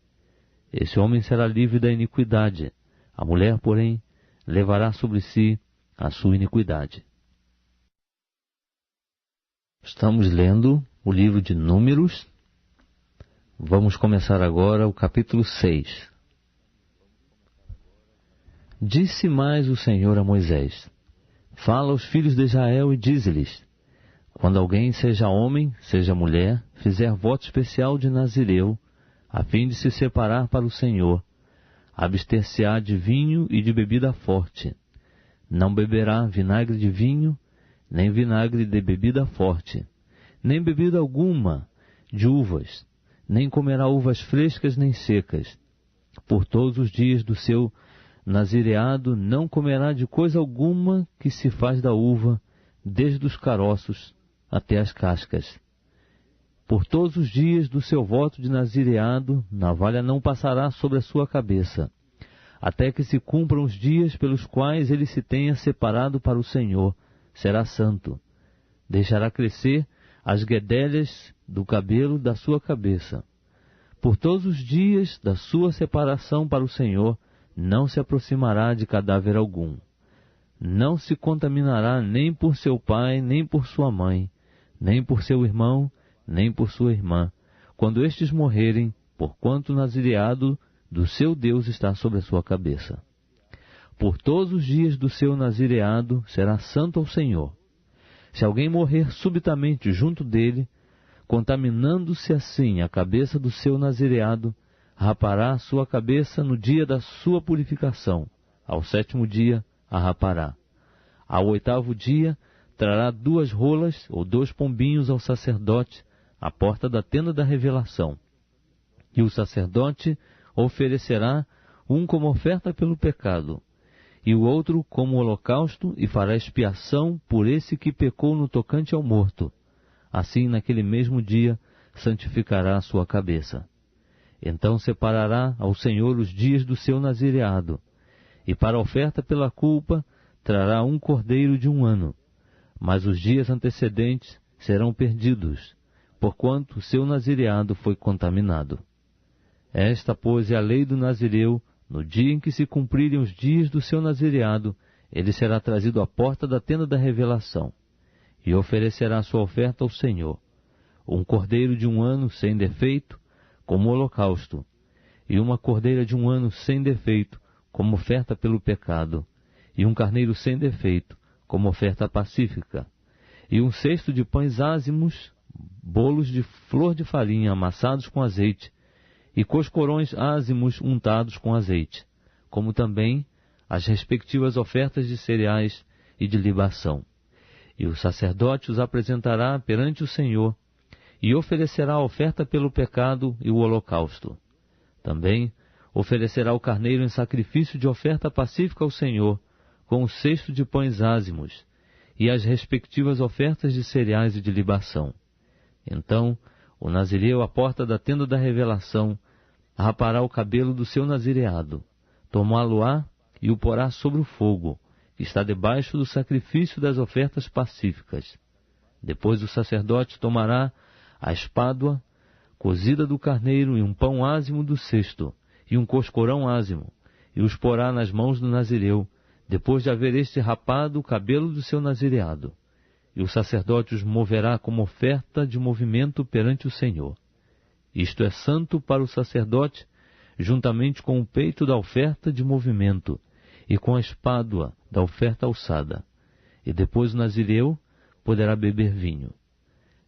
Esse homem será livre da iniquidade, a mulher, porém, levará sobre si a sua iniquidade. Estamos lendo o livro de Números. Vamos começar agora o capítulo 6. Disse mais o Senhor a Moisés: Fala aos filhos de Israel e dize-lhes: Quando alguém, seja homem, seja mulher, fizer voto especial de Nazireu, a fim de se separar para o Senhor, abster-se-á de vinho e de bebida forte. Não beberá vinagre de vinho, nem vinagre de bebida forte, nem bebida alguma de uvas, nem comerá uvas frescas nem secas. Por todos os dias do seu nazireado não comerá de coisa alguma que se faz da uva, desde os caroços até as cascas. Por todos os dias do seu voto de nazireado, navalha não passará sobre a sua cabeça, até que se cumpram os dias pelos quais ele se tenha separado para o Senhor. Será santo. Deixará crescer as guedelhas do cabelo da sua cabeça. Por todos os dias da sua separação para o Senhor, não se aproximará de cadáver algum. Não se contaminará nem por seu pai, nem por sua mãe, nem por seu irmão, nem por sua irmã, quando estes morrerem, porquanto o nazireado do seu Deus está sobre a sua cabeça. Por todos os dias do seu nazireado será santo ao Senhor. Se alguém morrer subitamente junto dele, contaminando-se assim a cabeça do seu nazireado, rapará a sua cabeça no dia da sua purificação. Ao 7º dia a rapará. Ao 8º dia trará 2 rolas ou 2 pombinhos ao sacerdote à porta da tenda da revelação. E o sacerdote oferecerá um como oferta pelo pecado, e o outro como holocausto, e fará expiação por esse que pecou no tocante ao morto. Assim, naquele mesmo dia, santificará a sua cabeça. Então separará ao Senhor os dias do seu nazireado, e para a oferta pela culpa trará um cordeiro de 1 ano. Mas os dias antecedentes serão perdidos, porquanto o seu nazireado foi contaminado. Esta, pois, é a lei do nazireu. No dia em que se cumprirem os dias do seu nazireado, ele será trazido à porta da tenda da revelação, e oferecerá sua oferta ao Senhor, um cordeiro de 1 ano sem defeito, como holocausto, e uma cordeira de 1 ano sem defeito, como oferta pelo pecado, e um carneiro sem defeito, como oferta pacífica, e 1 cesto de pães ázimos, bolos de flor de farinha amassados com azeite, e coscorões ázimos untados com azeite, como também as respectivas ofertas de cereais e de libação. E o sacerdote os apresentará perante o Senhor, e oferecerá a oferta pelo pecado e o holocausto. Também oferecerá o carneiro em sacrifício de oferta pacífica ao Senhor, com o cesto de pães ázimos, e as respectivas ofertas de cereais e de libação. Então o nazireu, à porta da tenda da revelação, rapará o cabelo do seu nazireado, tomá-lo-á e o porá sobre o fogo, que está debaixo do sacrifício das ofertas pacíficas. Depois o sacerdote tomará a espádua cozida do carneiro e um pão ázimo do cesto, e um coscorão ázimo, e os porá nas mãos do nazireu, depois de haver este rapado o cabelo do seu nazireado. E o sacerdote os moverá como oferta de movimento perante o Senhor. Isto é santo para o sacerdote, juntamente com o peito da oferta de movimento, e com a espádua da oferta alçada. E depois o nazireu poderá beber vinho.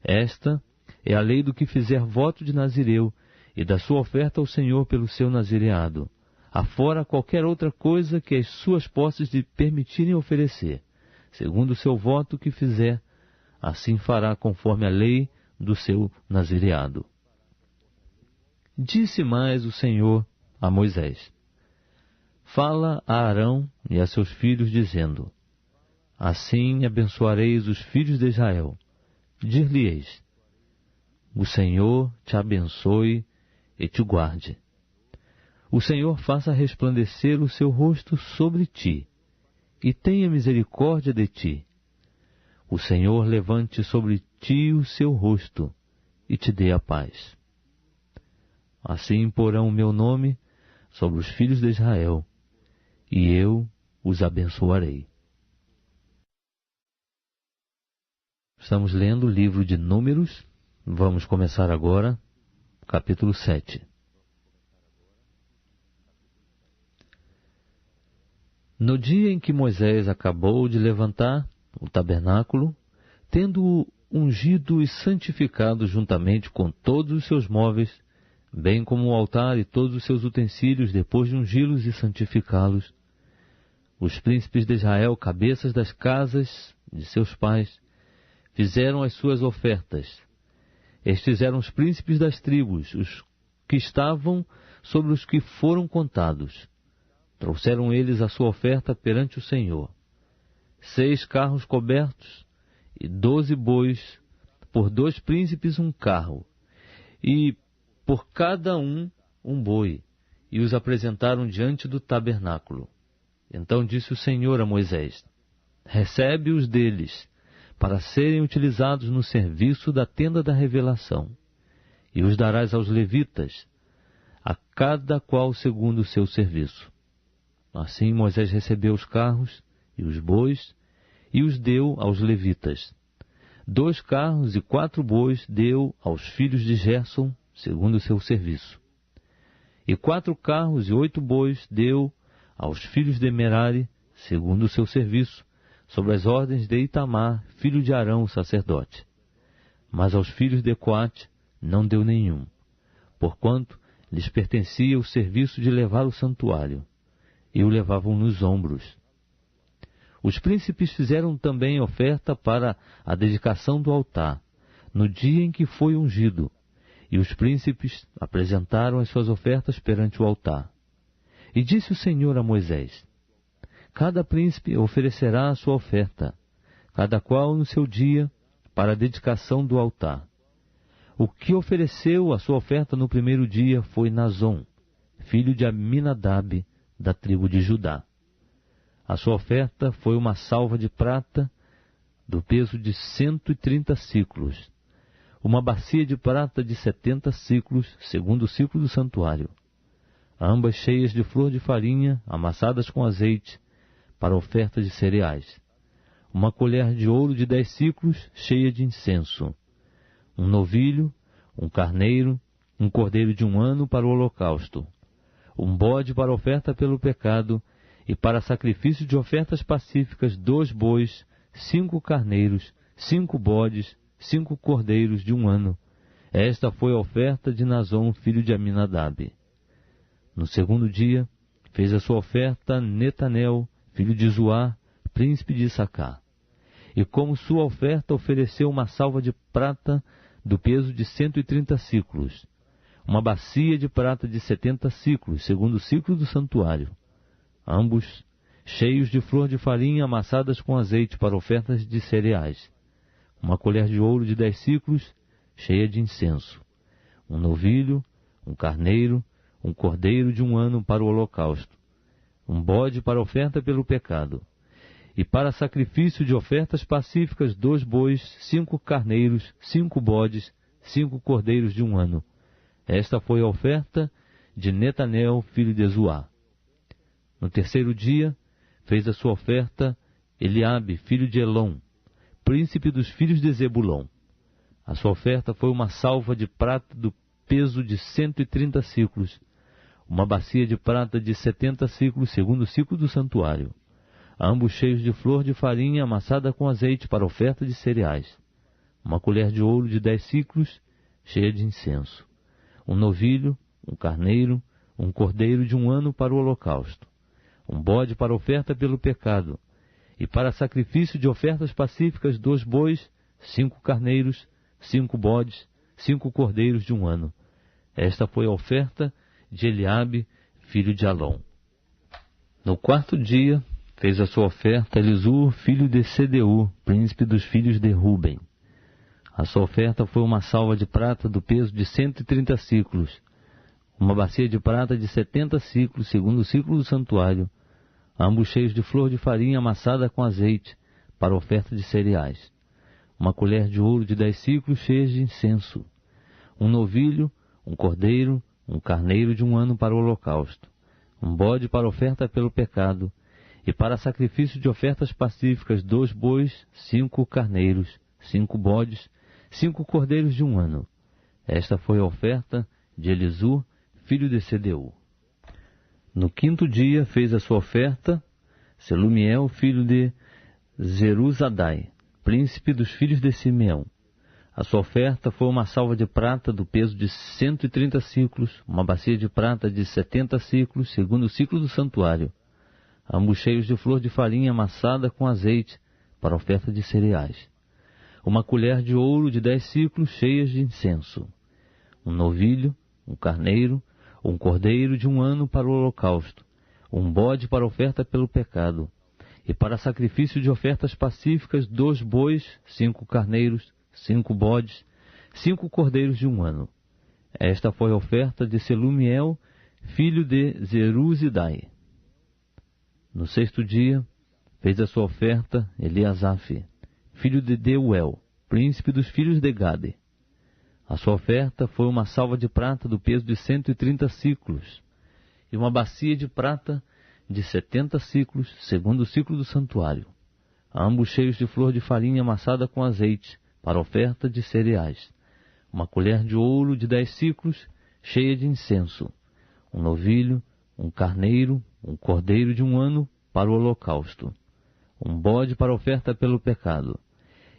Esta é a lei do que fizer voto de nazireu, e da sua oferta ao Senhor pelo seu nazireado, afora qualquer outra coisa que as suas posses lhe permitirem oferecer. Segundo o seu voto que fizer, assim fará conforme a lei do seu nazireado. Disse mais o Senhor a Moisés: Fala a Arão e a seus filhos, dizendo: Assim abençoareis os filhos de Israel. Dir-lhe-eis: O Senhor te abençoe e te guarde. O Senhor faça resplandecer o seu rosto sobre ti, e tenha misericórdia de ti. O Senhor levante sobre ti o seu rosto, e te dê a paz. Assim porão o meu nome sobre os filhos de Israel, e eu os abençoarei. Estamos lendo o livro de Números. Vamos começar agora, capítulo 7. No dia em que Moisés acabou de levantar o tabernáculo, tendo-o ungido e santificado juntamente com todos os seus móveis, bem como o altar e todos os seus utensílios, depois de ungí-los e santificá-los, os príncipes de Israel, cabeças das casas de seus pais, fizeram as suas ofertas. Estes eram os príncipes das tribos, os que estavam sobre os que foram contados. Trouxeram eles a sua oferta perante o Senhor: 6 carros cobertos e 12 bois, por 2 príncipes um carro, e por cada um boi, e os apresentaram diante do tabernáculo. Então disse o Senhor a Moisés: Recebe-os deles, para serem utilizados no serviço da tenda da revelação, e os darás aos levitas, a cada qual segundo o seu serviço. Assim Moisés recebeu os carros e os bois, e os deu aos levitas. 2 carros e 4 bois deu aos filhos de Gerson, segundo o seu serviço. E 4 carros e 8 bois deu aos filhos de Merari, segundo o seu serviço, sobre as ordens de Itamar, filho de Arão, sacerdote. Mas aos filhos de Coate não deu nenhum, porquanto lhes pertencia o serviço de levar o santuário, e o levavam nos ombros. Os príncipes fizeram também oferta para a dedicação do altar, no dia em que foi ungido, e os príncipes apresentaram as suas ofertas perante o altar. E disse o Senhor a Moisés: Cada príncipe oferecerá a sua oferta, cada qual no seu dia, para a dedicação do altar. O que ofereceu a sua oferta no primeiro dia foi Nazon, filho de Aminadab, da tribo de Judá. A sua oferta foi uma salva de prata, do peso de 130 siclos, uma bacia de prata de 70 siclos, segundo o ciclo do santuário, ambas cheias de flor de farinha, amassadas com azeite, para oferta de cereais, uma colher de ouro de 10 siclos, cheia de incenso, um novilho, um carneiro, um cordeiro de 1 ano para o holocausto, um bode para oferta pelo pecado, e para sacrifício de ofertas pacíficas 2 bois, 5 carneiros, 5 bodes, 5 cordeiros de 1 ano. Esta foi a oferta de Nazon, filho de Aminadab. No segundo dia, fez a sua oferta Netanel, filho de Zuar, príncipe de Issacar. E como sua oferta ofereceu uma salva de prata do peso de 130 siclos, uma bacia de prata de 70 siclos, segundo o ciclo do santuário, ambos cheios de flor de farinha amassadas com azeite para ofertas de cereais, uma colher de ouro de 10 siclos, cheia de incenso, um novilho, um carneiro, um cordeiro de 1 ano para o holocausto, um bode para oferta pelo pecado, e para sacrifício de ofertas pacíficas 2 bois, 5 carneiros, 5 bodes, 5 cordeiros de 1 ano. Esta foi a oferta de Netanel, filho de Zuá. No 3º dia, fez a sua oferta Eliabe, filho de Elom, príncipe dos filhos de Zebulon. A sua oferta foi uma salva de prata do peso de 130 siclos, uma bacia de prata de 70 siclos, segundo o ciclo do santuário, ambos cheios de flor de farinha amassada com azeite para oferta de cereais, uma colher de ouro de 10 siclos, cheia de incenso, um novilho, um carneiro, um cordeiro de 1 ano para o holocausto, um bode para oferta pelo pecado, e para sacrifício de ofertas pacíficas 2 bois, 5 carneiros, 5 bodes, 5 cordeiros de 1 ano. Esta foi a oferta de Eliabe, filho de Alom. No 4º dia, fez a sua oferta Elisur, filho de Sedeur, príncipe dos filhos de Ruben. A sua oferta foi uma salva de prata do peso de 130 siclos, uma bacia de prata de 70 siclos, segundo o ciclo do santuário, ambos cheios de flor de farinha amassada com azeite, para oferta de cereais, uma colher de ouro de 10 siclos cheias de incenso, um novilho, um cordeiro, um carneiro de 1 ano para o holocausto, um bode para oferta pelo pecado, e para sacrifício de ofertas pacíficas 2 bois, 5 carneiros, 5 bodes, 5 cordeiros de 1 ano. Esta foi a oferta de Elisur, filho de Sedeur. No 5º dia fez a sua oferta Selumiel, filho de Zeruzadai, príncipe dos filhos de Simeão. A sua oferta foi uma salva de prata do peso de 130 siclos, uma bacia de prata de 70 siclos, segundo o ciclo do santuário, ambos cheios de flor de farinha amassada com azeite, para oferta de cereais, uma colher de ouro de 10 siclos cheias de incenso, um novilho, um carneiro, um cordeiro de 1 ano para o holocausto, um bode para oferta pelo pecado, e para sacrifício de ofertas pacíficas 2 bois, 5 carneiros, 5 bodes, 5 cordeiros de 1 ano. Esta foi a oferta de Selumiel, filho de Zeruzidai. No 6º dia, fez a sua oferta Eliasaf, filho de Deuel, príncipe dos filhos de Gade. A sua oferta foi uma salva de prata do peso de 130 siclos, e uma bacia de prata de 70 siclos, segundo o ciclo do santuário, ambos cheios de flor de farinha amassada com azeite, para oferta de cereais, uma colher de ouro de 10 siclos, cheia de incenso, um novilho, um carneiro, um cordeiro de 1 ano para o holocausto, um bode para oferta pelo pecado,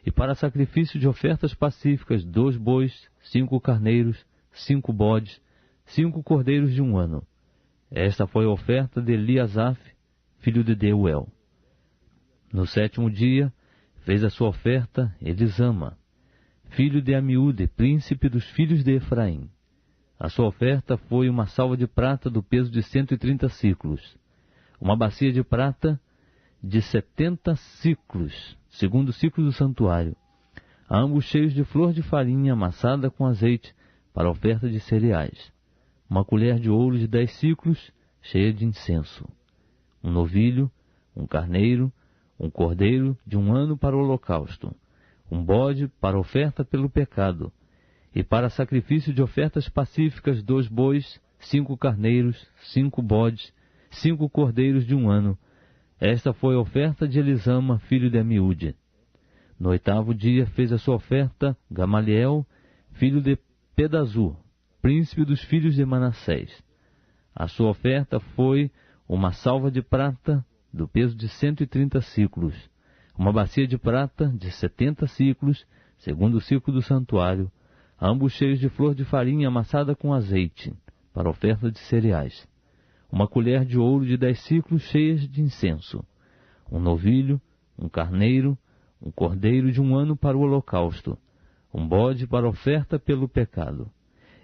e para sacrifício de ofertas pacíficas 2 bois, 5 carneiros, 5 bodes, 5 cordeiros de 1 ano. Esta foi a oferta de Eliasaf, filho de Deuel. No 7º dia, fez a sua oferta Elisama, filho de Amiúde, príncipe dos filhos de Efraim. A sua oferta foi uma salva de prata do peso de 130 siclos, uma bacia de prata de 70 siclos, segundo o ciclo do santuário, ambos cheios de flor de farinha amassada com azeite para oferta de cereais, uma colher de ouro de 10 siclos, cheia de incenso, um novilho, um carneiro, um cordeiro de 1 ano para o holocausto, um bode para oferta pelo pecado, e para sacrifício de ofertas pacíficas 2 bois, 5 carneiros, 5 bodes, 5 cordeiros de 1 ano. Esta foi a oferta de Elisama, filho de Amiúde. No 8º dia fez a sua oferta Gamaliel, filho de Pedazur, príncipe dos filhos de Manassés. A sua oferta foi uma salva de prata do peso de 130 siclos, uma bacia de prata de 70 siclos, segundo o ciclo do santuário, ambos cheios de flor de farinha amassada com azeite, para oferta de cereais, uma colher de ouro de 10 siclos cheias de incenso, um novilho, um carneiro, um cordeiro de 1 ano para o holocausto, um bode para oferta pelo pecado,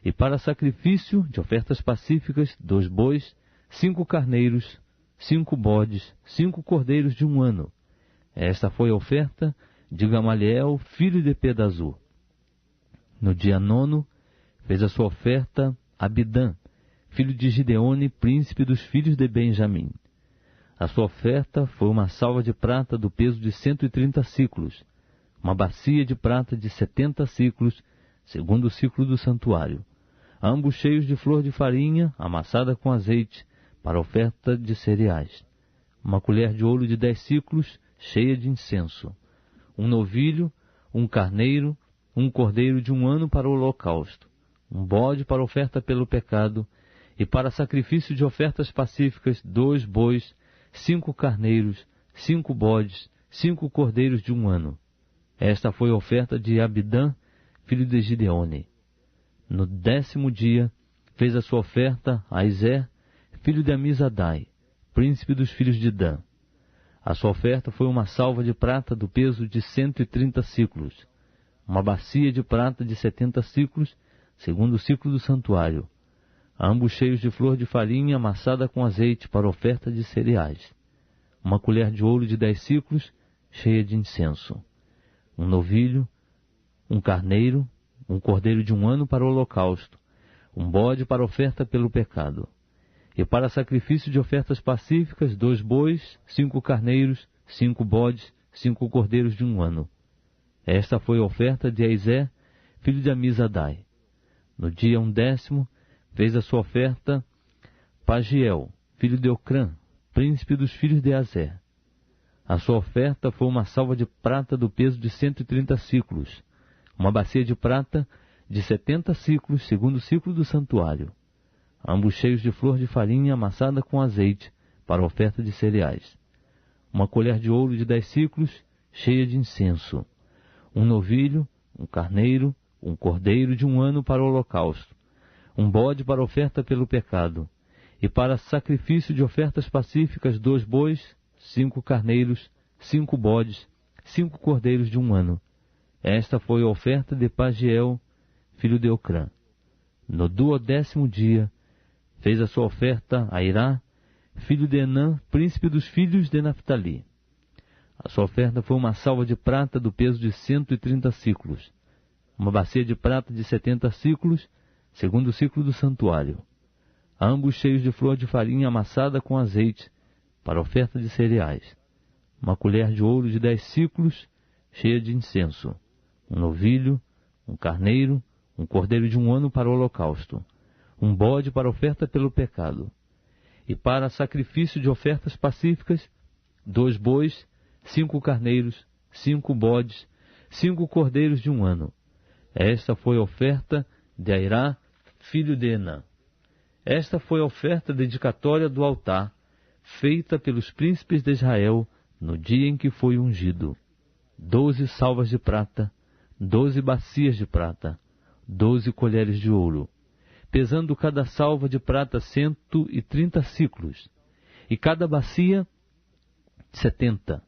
e para sacrifício de ofertas pacíficas, 2 bois, 5 carneiros, 5 bodes, 5 cordeiros de 1 ano. Esta foi a oferta de Gamaliel, filho de Pedazur. No dia 9, fez a sua oferta Abidã, filho de Gideone, príncipe dos filhos de Benjamim. A sua oferta foi uma salva de prata do peso de 130 siclos, uma bacia de prata de 70 siclos, segundo o ciclo do santuário, ambos cheios de flor de farinha, amassada com azeite, para oferta de cereais, uma colher de ouro de 10 siclos, cheia de incenso, um novilho, um carneiro, um cordeiro de 1 ano para o holocausto, um bode para oferta pelo pecado, e para sacrifício de ofertas pacíficas, 2 bois, 5 carneiros, 5 bodes, 5 cordeiros de 1 ano. Esta foi a oferta de Abidã, filho de Gideone. No 10º dia, fez a sua oferta Aizé, filho de Amizadai, príncipe dos filhos de Dan. A sua oferta foi uma salva de prata do peso de 130 siclos, uma bacia de prata de 70 siclos, segundo o ciclo do santuário, ambos cheios de flor de farinha amassada com azeite para oferta de cereais, uma colher de ouro de 10 siclos, cheia de incenso, um novilho, um carneiro, um cordeiro de 1 ano para o holocausto, um bode para oferta pelo pecado, e para sacrifício de ofertas pacíficas, 2 bois, 5 carneiros, 5 bodes, 5 cordeiros de 1 ano. Esta foi a oferta de Aizé, filho de Amizadai. No dia 10º, fez a sua oferta Pagiel, filho de Ocrã, príncipe dos filhos de Azer. A sua oferta foi uma salva de prata do peso de 130 siclos, uma bacia de prata de 70 siclos, segundo o ciclo do santuário, ambos cheios de flor de farinha amassada com azeite, para oferta de cereais, uma colher de ouro de 10 siclos, cheia de incenso, um novilho, um carneiro, um cordeiro de 1 ano para o holocausto, um bode para oferta pelo pecado, e para sacrifício de ofertas pacíficas, 2 bois, 5 carneiros, 5 bodes, 5 cordeiros de 1 ano. Esta foi a oferta de Pagiel, filho de Ocrã. No 12º dia, fez a sua oferta Airá, filho de Enã, príncipe dos filhos de Naphtali. A sua oferta foi uma salva de prata do peso de 130 siclos, uma bacia de prata de 70 siclos, segundo o ciclo do santuário, ambos cheios de flor de farinha amassada com azeite, para oferta de cereais, uma colher de ouro de 10 siclos, cheia de incenso, um novilho, um carneiro, um cordeiro de 1 ano para o holocausto, um bode para oferta pelo pecado, e para sacrifício de ofertas pacíficas, 2 bois, 5 carneiros, 5 bodes, 5 cordeiros de 1 ano. Esta foi a oferta de Airá, filho de Enã. Esta foi a oferta dedicatória do altar, feita pelos príncipes de Israel no dia em que foi ungido: 12 salvas de prata, 12 bacias de prata, 12 colheres de ouro, pesando cada salva de prata 130 siclos, e cada bacia 70.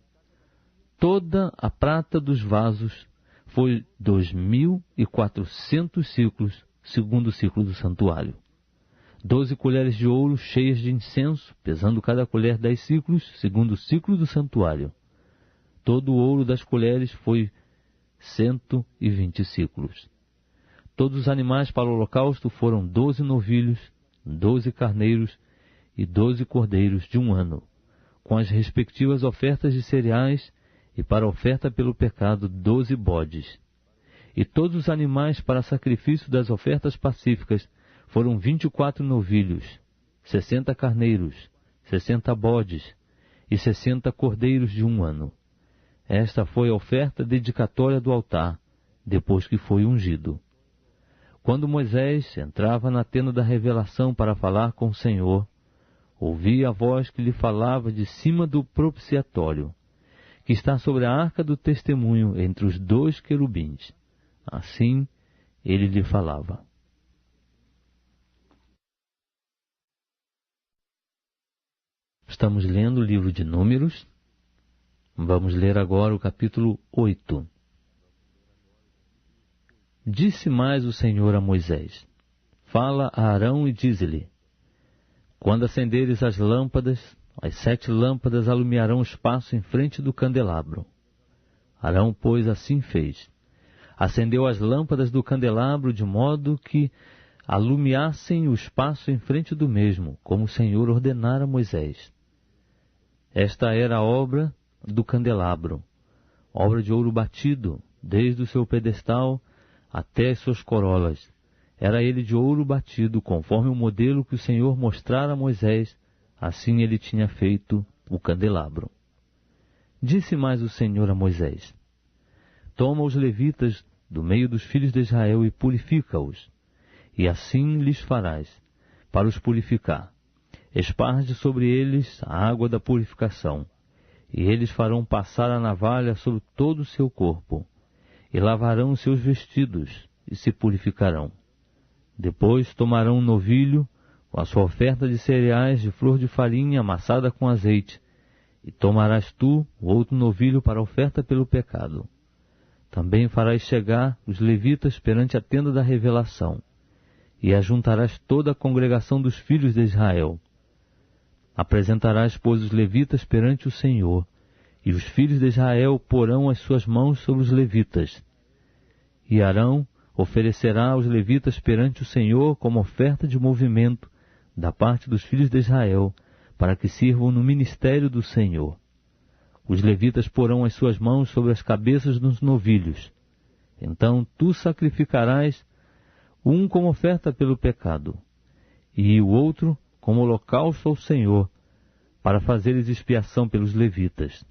Toda a prata dos vasos foi 2.400 siclos, segundo o ciclo do santuário. 12 colheres de ouro cheias de incenso, pesando cada colher 10 siclos, segundo o ciclo do santuário. Todo o ouro das colheres foi 120 siclos. Todos os animais para o holocausto foram 12 novilhos, 12 carneiros e 12 cordeiros de 1 ano, com as respectivas ofertas de cereais, e para a oferta pelo pecado 12 bodes. E todos os animais para sacrifício das ofertas pacíficas foram 24 novilhos, 60 carneiros, 60 bodes e 60 cordeiros de 1 ano. Esta foi a oferta dedicatória do altar, depois que foi ungido. Quando Moisés entrava na tenda da revelação para falar com o Senhor, ouvia a voz que lhe falava de cima do propiciatório, que está sobre a arca do testemunho entre os 2 querubins. Assim ele lhe falava. Estamos lendo o livro de Números. Vamos ler agora o capítulo 8. Disse mais o Senhor a Moisés: Fala a Arão e dize-lhe: Quando acenderes as lâmpadas, as 7 lâmpadas alumiarão o espaço em frente do candelabro. Arão, pois, assim fez. Acendeu as lâmpadas do candelabro de modo que alumiassem o espaço em frente do mesmo, como o Senhor ordenara a Moisés. Esta era a obra do candelabro, obra de ouro batido, desde o seu pedestal até as suas corolas. Era ele de ouro batido, conforme o modelo que o Senhor mostrara a Moisés, assim ele tinha feito o candelabro. Disse mais o Senhor a Moisés: Toma os levitas do meio dos filhos de Israel e purifica-os, e assim lhes farás, para os purificar. Esparge sobre eles a água da purificação, e eles farão passar a navalha sobre todo o seu corpo, e lavarão os seus vestidos, e se purificarão. Depois tomarão um novilho, com a sua oferta de cereais de flor de farinha amassada com azeite, e tomarás tu o outro novilho para a oferta pelo pecado. Também farás chegar os levitas perante a tenda da revelação, e ajuntarás toda a congregação dos filhos de Israel. Apresentarás, pois, os levitas perante o Senhor, e os filhos de Israel porão as suas mãos sobre os levitas. E Arão oferecerá os levitas perante o Senhor como oferta de movimento da parte dos filhos de Israel, para que sirvam no ministério do Senhor. Os levitas porão as suas mãos sobre as cabeças dos novilhos. Então tu sacrificarás um como oferta pelo pecado, e o outro como holocausto ao Senhor, para fazeres expiação pelos levitas.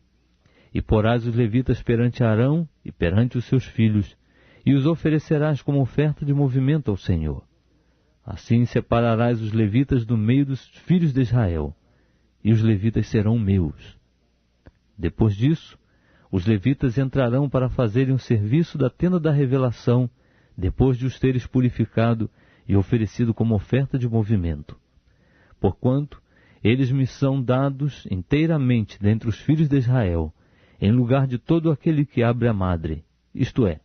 E porás os levitas perante Arão e perante os seus filhos, e os oferecerás como oferta de movimento ao Senhor. Assim separarás os levitas do meio dos filhos de Israel, e os levitas serão meus. Depois disso, os levitas entrarão para fazerem o serviço da tenda da revelação, depois de os teres purificado e oferecido como oferta de movimento. Porquanto eles me são dados inteiramente dentre os filhos de Israel, em lugar de todo aquele que abre a madre, isto é,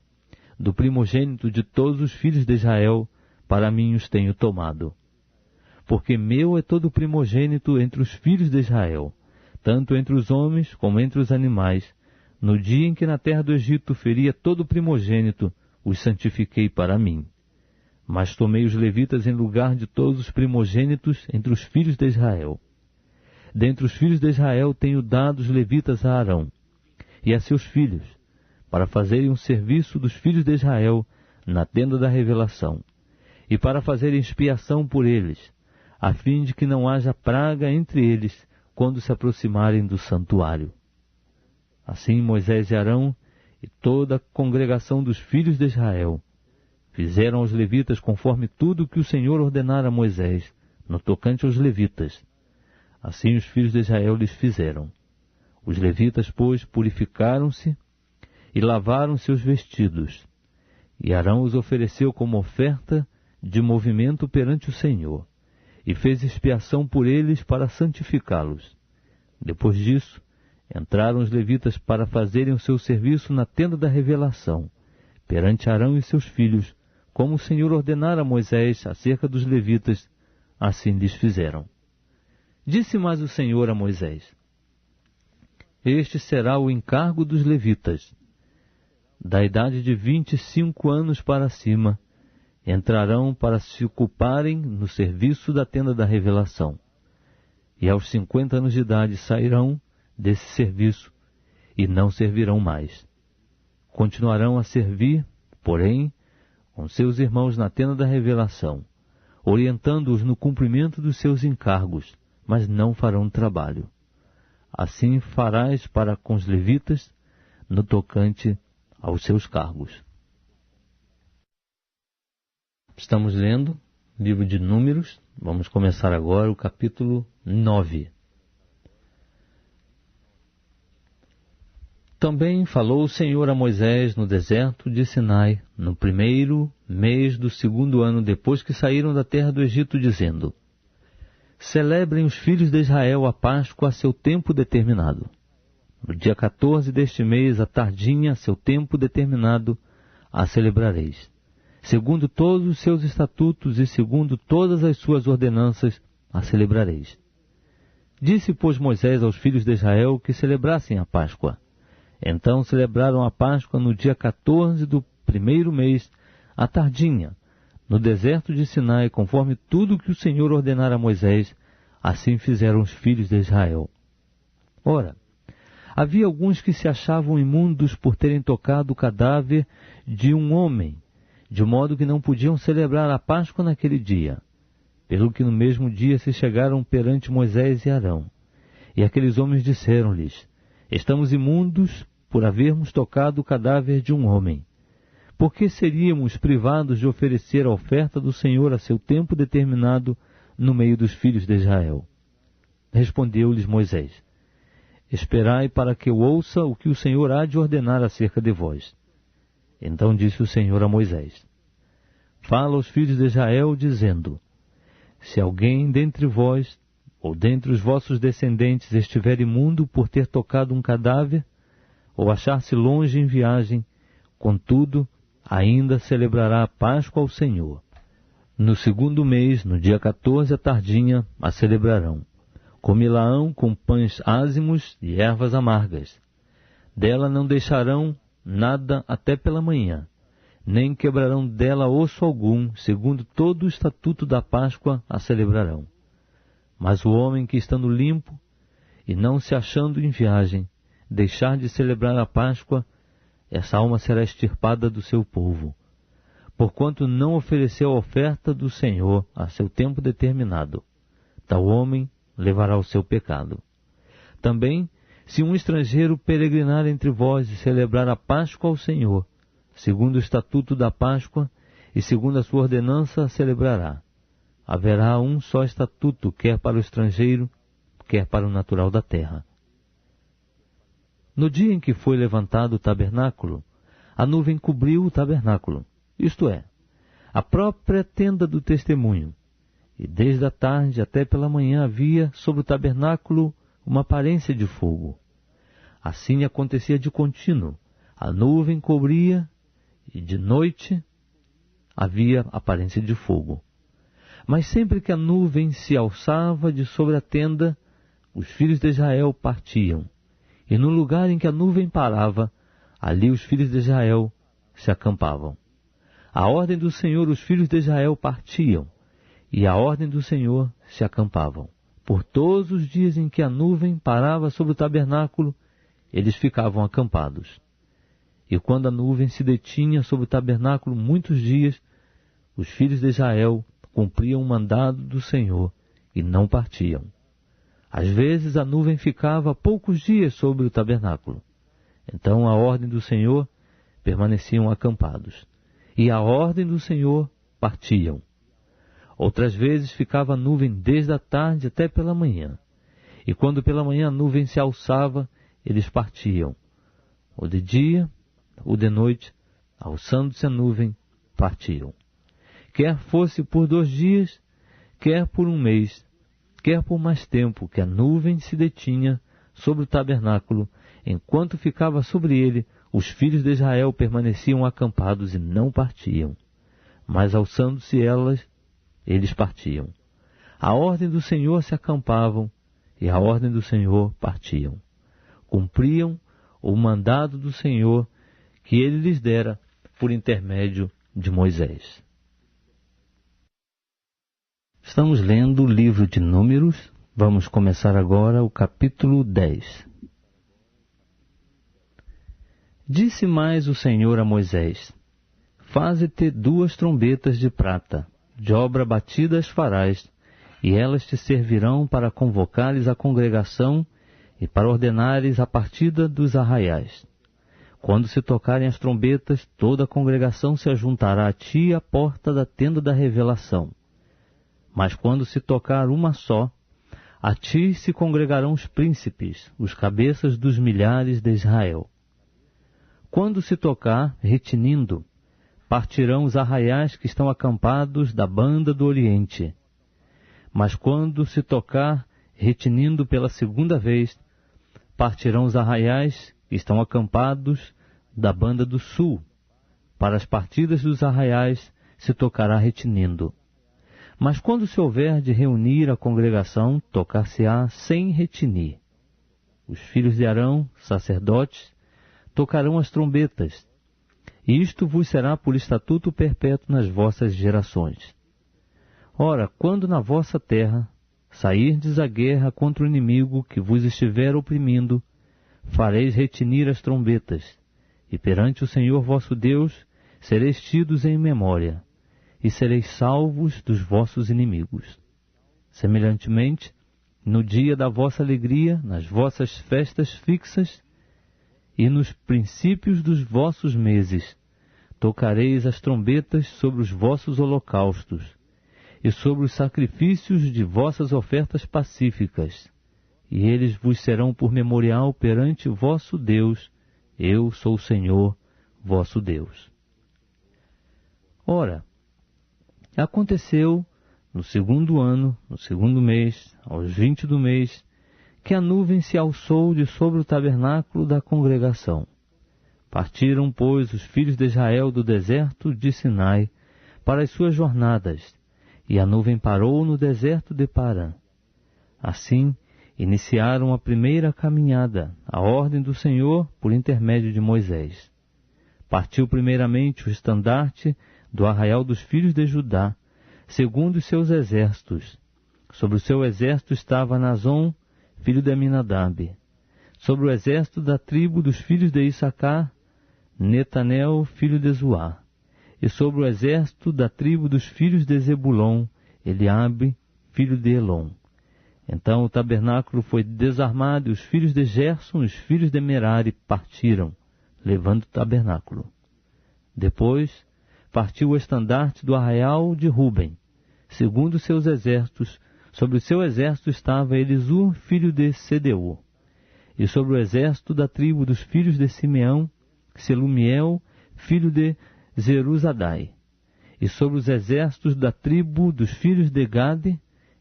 do primogênito de todos os filhos de Israel, para mim os tenho tomado. Porque meu é todo o primogênito entre os filhos de Israel, tanto entre os homens como entre os animais. No dia em que na terra do Egito feria todo o primogênito, os santifiquei para mim. Mas tomei os levitas em lugar de todos os primogênitos entre os filhos de Israel. Dentre os filhos de Israel tenho dado os levitas a Arão e a seus filhos, para fazerem um serviço dos filhos de Israel na tenda da revelação, e para fazerem expiação por eles, a fim de que não haja praga entre eles quando se aproximarem do santuário. Assim Moisés e Arão e toda a congregação dos filhos de Israel fizeram aos levitas conforme tudo o que o Senhor ordenara a Moisés, no tocante aos levitas. Assim os filhos de Israel lhes fizeram. Os levitas, pois, purificaram-se e lavaram seus vestidos. E Arão os ofereceu como oferta de movimento perante o Senhor, e fez expiação por eles para santificá-los. Depois disso, entraram os levitas para fazerem o seu serviço na tenda da revelação, perante Arão e seus filhos, como o Senhor ordenara a Moisés acerca dos levitas, assim lhes fizeram. Disse mais o Senhor a Moisés: Este será o encargo dos levitas. Da idade de 25 anos para cima, entrarão para se ocuparem no serviço da tenda da revelação. E aos 50 anos de idade sairão desse serviço e não servirão mais. Continuarão a servir, porém, com seus irmãos na tenda da revelação, orientando-os no cumprimento dos seus encargos, mas não farão trabalho. Assim farás para com os levitas no tocante aos seus cargos. Estamos lendo o livro de Números. Vamos começar agora o capítulo 9. Também falou o Senhor a Moisés no deserto de Sinai, no 1º mês do 2º ano depois que saíram da terra do Egito, dizendo: Celebrem os filhos de Israel a Páscoa a seu tempo determinado. No dia 14 deste mês, à tardinha, a seu tempo determinado, a celebrareis. segundo todos os seus estatutos e segundo todas as suas ordenanças, a celebrareis. Disse, pois, Moisés aos filhos de Israel que celebrassem a Páscoa. Então celebraram a Páscoa no dia 14 do primeiro mês, à tardinha, no deserto de Sinai, conforme tudo que o Senhor ordenara a Moisés, assim fizeram os filhos de Israel. Ora, havia alguns que se achavam imundos por terem tocado o cadáver de um homem, de modo que não podiam celebrar a Páscoa naquele dia. Pelo que no mesmo dia se chegaram perante Moisés e Arão. E aqueles homens disseram-lhes: estamos imundos por havermos tocado o cadáver de um homem. Por que seríamos privados de oferecer a oferta do Senhor a seu tempo determinado no meio dos filhos de Israel? Respondeu-lhes Moisés: esperai para que eu ouça o que o Senhor há de ordenar acerca de vós. Então disse o Senhor a Moisés: fala aos filhos de Israel, dizendo: se alguém dentre vós, ou dentre os vossos descendentes, estiver imundo por ter tocado um cadáver, ou achar-se longe em viagem, contudo, ainda celebrará a Páscoa ao Senhor. No segundo mês, no dia 14 à tardinha, a celebrarão. Comê-la-ão com pães ázimos e ervas amargas. Dela não deixarão nada até pela manhã, nem quebrarão dela osso algum, segundo todo o estatuto da Páscoa a celebrarão. Mas o homem que estando limpo, e não se achando em viagem, deixar de celebrar a Páscoa, essa alma será extirpada do seu povo, porquanto não ofereceu a oferta do Senhor a seu tempo determinado. Tal homem levará o seu pecado. Também, se um estrangeiro peregrinar entre vós e celebrar a Páscoa ao Senhor, segundo o estatuto da Páscoa e segundo a sua ordenança, a celebrará. Haverá um só estatuto, quer para o estrangeiro, quer para o natural da terra. No dia em que foi levantado o tabernáculo, a nuvem cobriu o tabernáculo, isto é, a própria tenda do testemunho, e desde a tarde até pela manhã havia sobre o tabernáculo uma aparência de fogo. Assim acontecia de contínuo, a nuvem cobria, e de noite havia aparência de fogo. Mas sempre que a nuvem se alçava de sobre a tenda, os filhos de Israel partiam. E no lugar em que a nuvem parava, ali os filhos de Israel se acampavam. À ordem do Senhor os filhos de Israel partiam, e à ordem do Senhor se acampavam. Por todos os dias em que a nuvem parava sobre o tabernáculo, eles ficavam acampados. E quando a nuvem se detinha sobre o tabernáculo muitos dias, os filhos de Israel cumpriam o mandado do Senhor e não partiam. Às vezes a nuvem ficava poucos dias sobre o tabernáculo. Então, à ordem do Senhor, permaneciam acampados. E à ordem do Senhor, partiam. Outras vezes ficava a nuvem desde a tarde até pela manhã. E quando pela manhã a nuvem se alçava, eles partiam. Ou de dia, ou de noite, alçando-se a nuvem, partiam. Quer fosse por 2 dias, quer por 1 mês, quer por mais tempo que a nuvem se detinha sobre o tabernáculo, enquanto ficava sobre ele, os filhos de Israel permaneciam acampados e não partiam. Mas alçando-se elas, eles partiam. À ordem do Senhor se acampavam, e à ordem do Senhor partiam. Cumpriam o mandado do Senhor que ele lhes dera por intermédio de Moisés. Estamos lendo o livro de Números. Vamos começar agora o capítulo 10. Disse mais o Senhor a Moisés: faze-te 2 trombetas de prata, de obra batida as farás, e elas te servirão para convocares a congregação e para ordenares a partida dos arraiais. Quando se tocarem as trombetas, toda a congregação se ajuntará a ti à porta da tenda da revelação. Mas quando se tocar uma só, a ti se congregarão os príncipes, os cabeças dos milhares de Israel. Quando se tocar, retinindo, partirão os arraiais que estão acampados da banda do Oriente. Mas quando se tocar, retinindo pela 2ª vez, partirão os arraiais que estão acampados da banda do Sul. Para as partidas dos arraiais se tocará retinindo. Mas quando se houver de reunir a congregação, tocar-se-á sem retinir. Os filhos de Arão, sacerdotes, tocarão as trombetas. E isto vos será por estatuto perpétuo nas vossas gerações. Ora, quando na vossa terra sairdes à guerra contra o inimigo que vos estiver oprimindo, fareis retinir as trombetas, e perante o Senhor vosso Deus sereis tidos em memória, e sereis salvos dos vossos inimigos. Semelhantemente, no dia da vossa alegria, nas vossas festas fixas, e nos princípios dos vossos meses, tocareis as trombetas sobre os vossos holocaustos, e sobre os sacrifícios de vossas ofertas pacíficas, e eles vos serão por memorial perante vosso Deus. Eu sou o Senhor, vosso Deus. Ora, aconteceu no segundo ano, no segundo mês, aos 20 do mês, que a nuvem se alçou de sobre o tabernáculo da congregação. Partiram, pois, os filhos de Israel do deserto de Sinai para as suas jornadas, e a nuvem parou no deserto de Parã. Assim, iniciaram a primeira caminhada, a ordem do Senhor por intermédio de Moisés. Partiu primeiramente o estandarte do arraial dos filhos de Judá, segundo os seus exércitos. Sobre o seu exército estava Nazon, filho de Aminadab. Sobre o exército da tribo dos filhos de Issacar, Netanel, filho de Zuá. E sobre o exército da tribo dos filhos de Zebulon, Eliabe, filho de Elon. Então o tabernáculo foi desarmado, e os filhos de Gerson, os filhos de Merari, partiram, levando o tabernáculo. Depois partiu o estandarte do arraial de Ruben, segundo seus exércitos. Sobre o seu exército estava Elisur, filho de Sedeu. E sobre o exército da tribo dos filhos de Simeão, Selumiel, filho de Zeruzadai. E sobre os exércitos da tribo dos filhos de Gade,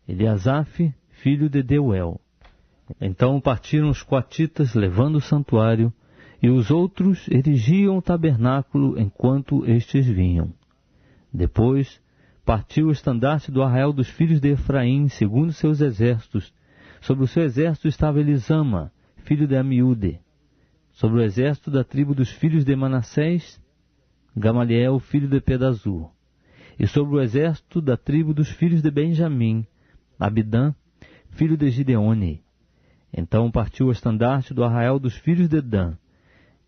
Eliasaf, filho de Deuel. Então partiram os coatitas, levando o santuário, e os outros erigiam o tabernáculo enquanto estes vinham. Depois partiu o estandarte do arraial dos filhos de Efraim, segundo seus exércitos. Sobre o seu exército estava Elisama, filho de Amiúde. Sobre o exército da tribo dos filhos de Manassés, Gamaliel, filho de Pedazur. E sobre o exército da tribo dos filhos de Benjamim, Abidã, filho de Gideone. Então partiu o estandarte do arraial dos filhos de Dan,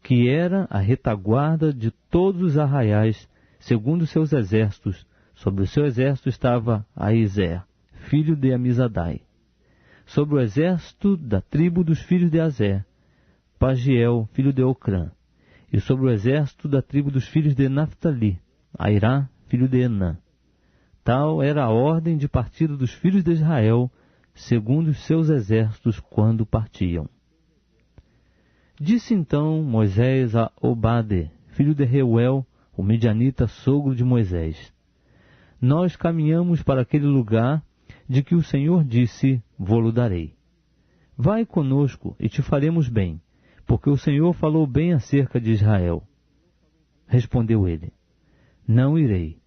que era a retaguarda de todos os arraiais, segundo seus exércitos. Sobre o seu exército estava Aizer, filho de Amizadai. Sobre o exército da tribo dos filhos de Azer, Pagiel, filho de Ocrã. E sobre o exército da tribo dos filhos de Naphtali, Airá, filho de Enã. Tal era a ordem de partida dos filhos de Israel, segundo os seus exércitos, quando partiam. Disse então Moisés a Obade, filho de Reuel, o midianita, sogro de Moisés: Nós caminhamos para aquele lugar de que o Senhor disse: Vô-lo darei. Vai conosco e te faremos bem, porque o Senhor falou bem acerca de Israel. Respondeu ele: Não irei,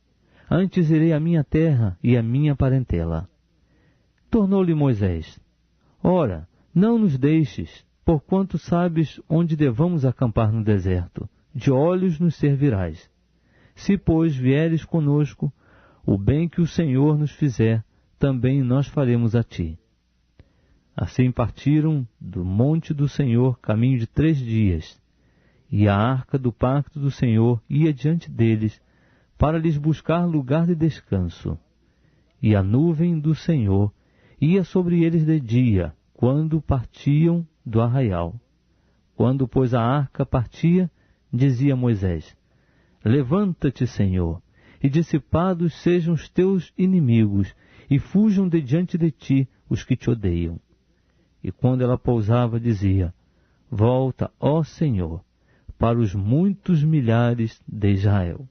antes irei à minha terra e à minha parentela. Tornou-lhe Moisés: Ora, não nos deixes, porquanto sabes onde devamos acampar no deserto, de olhos nos servirás. Se, pois, vieres conosco, o bem que o Senhor nos fizer, também nós faremos a ti. Assim partiram do monte do Senhor caminho de 3 dias, e a arca do pacto do Senhor ia diante deles, para lhes buscar lugar de descanso. E a nuvem do Senhor ia sobre eles de dia, quando partiam do arraial. Quando, pois, a arca partia, dizia Moisés: Levanta-te, Senhor, e dissipados sejam os teus inimigos, e fujam de diante de ti os que te odeiam. E quando ela pousava, dizia: Volta, ó Senhor, para os muitos milhares de Israel.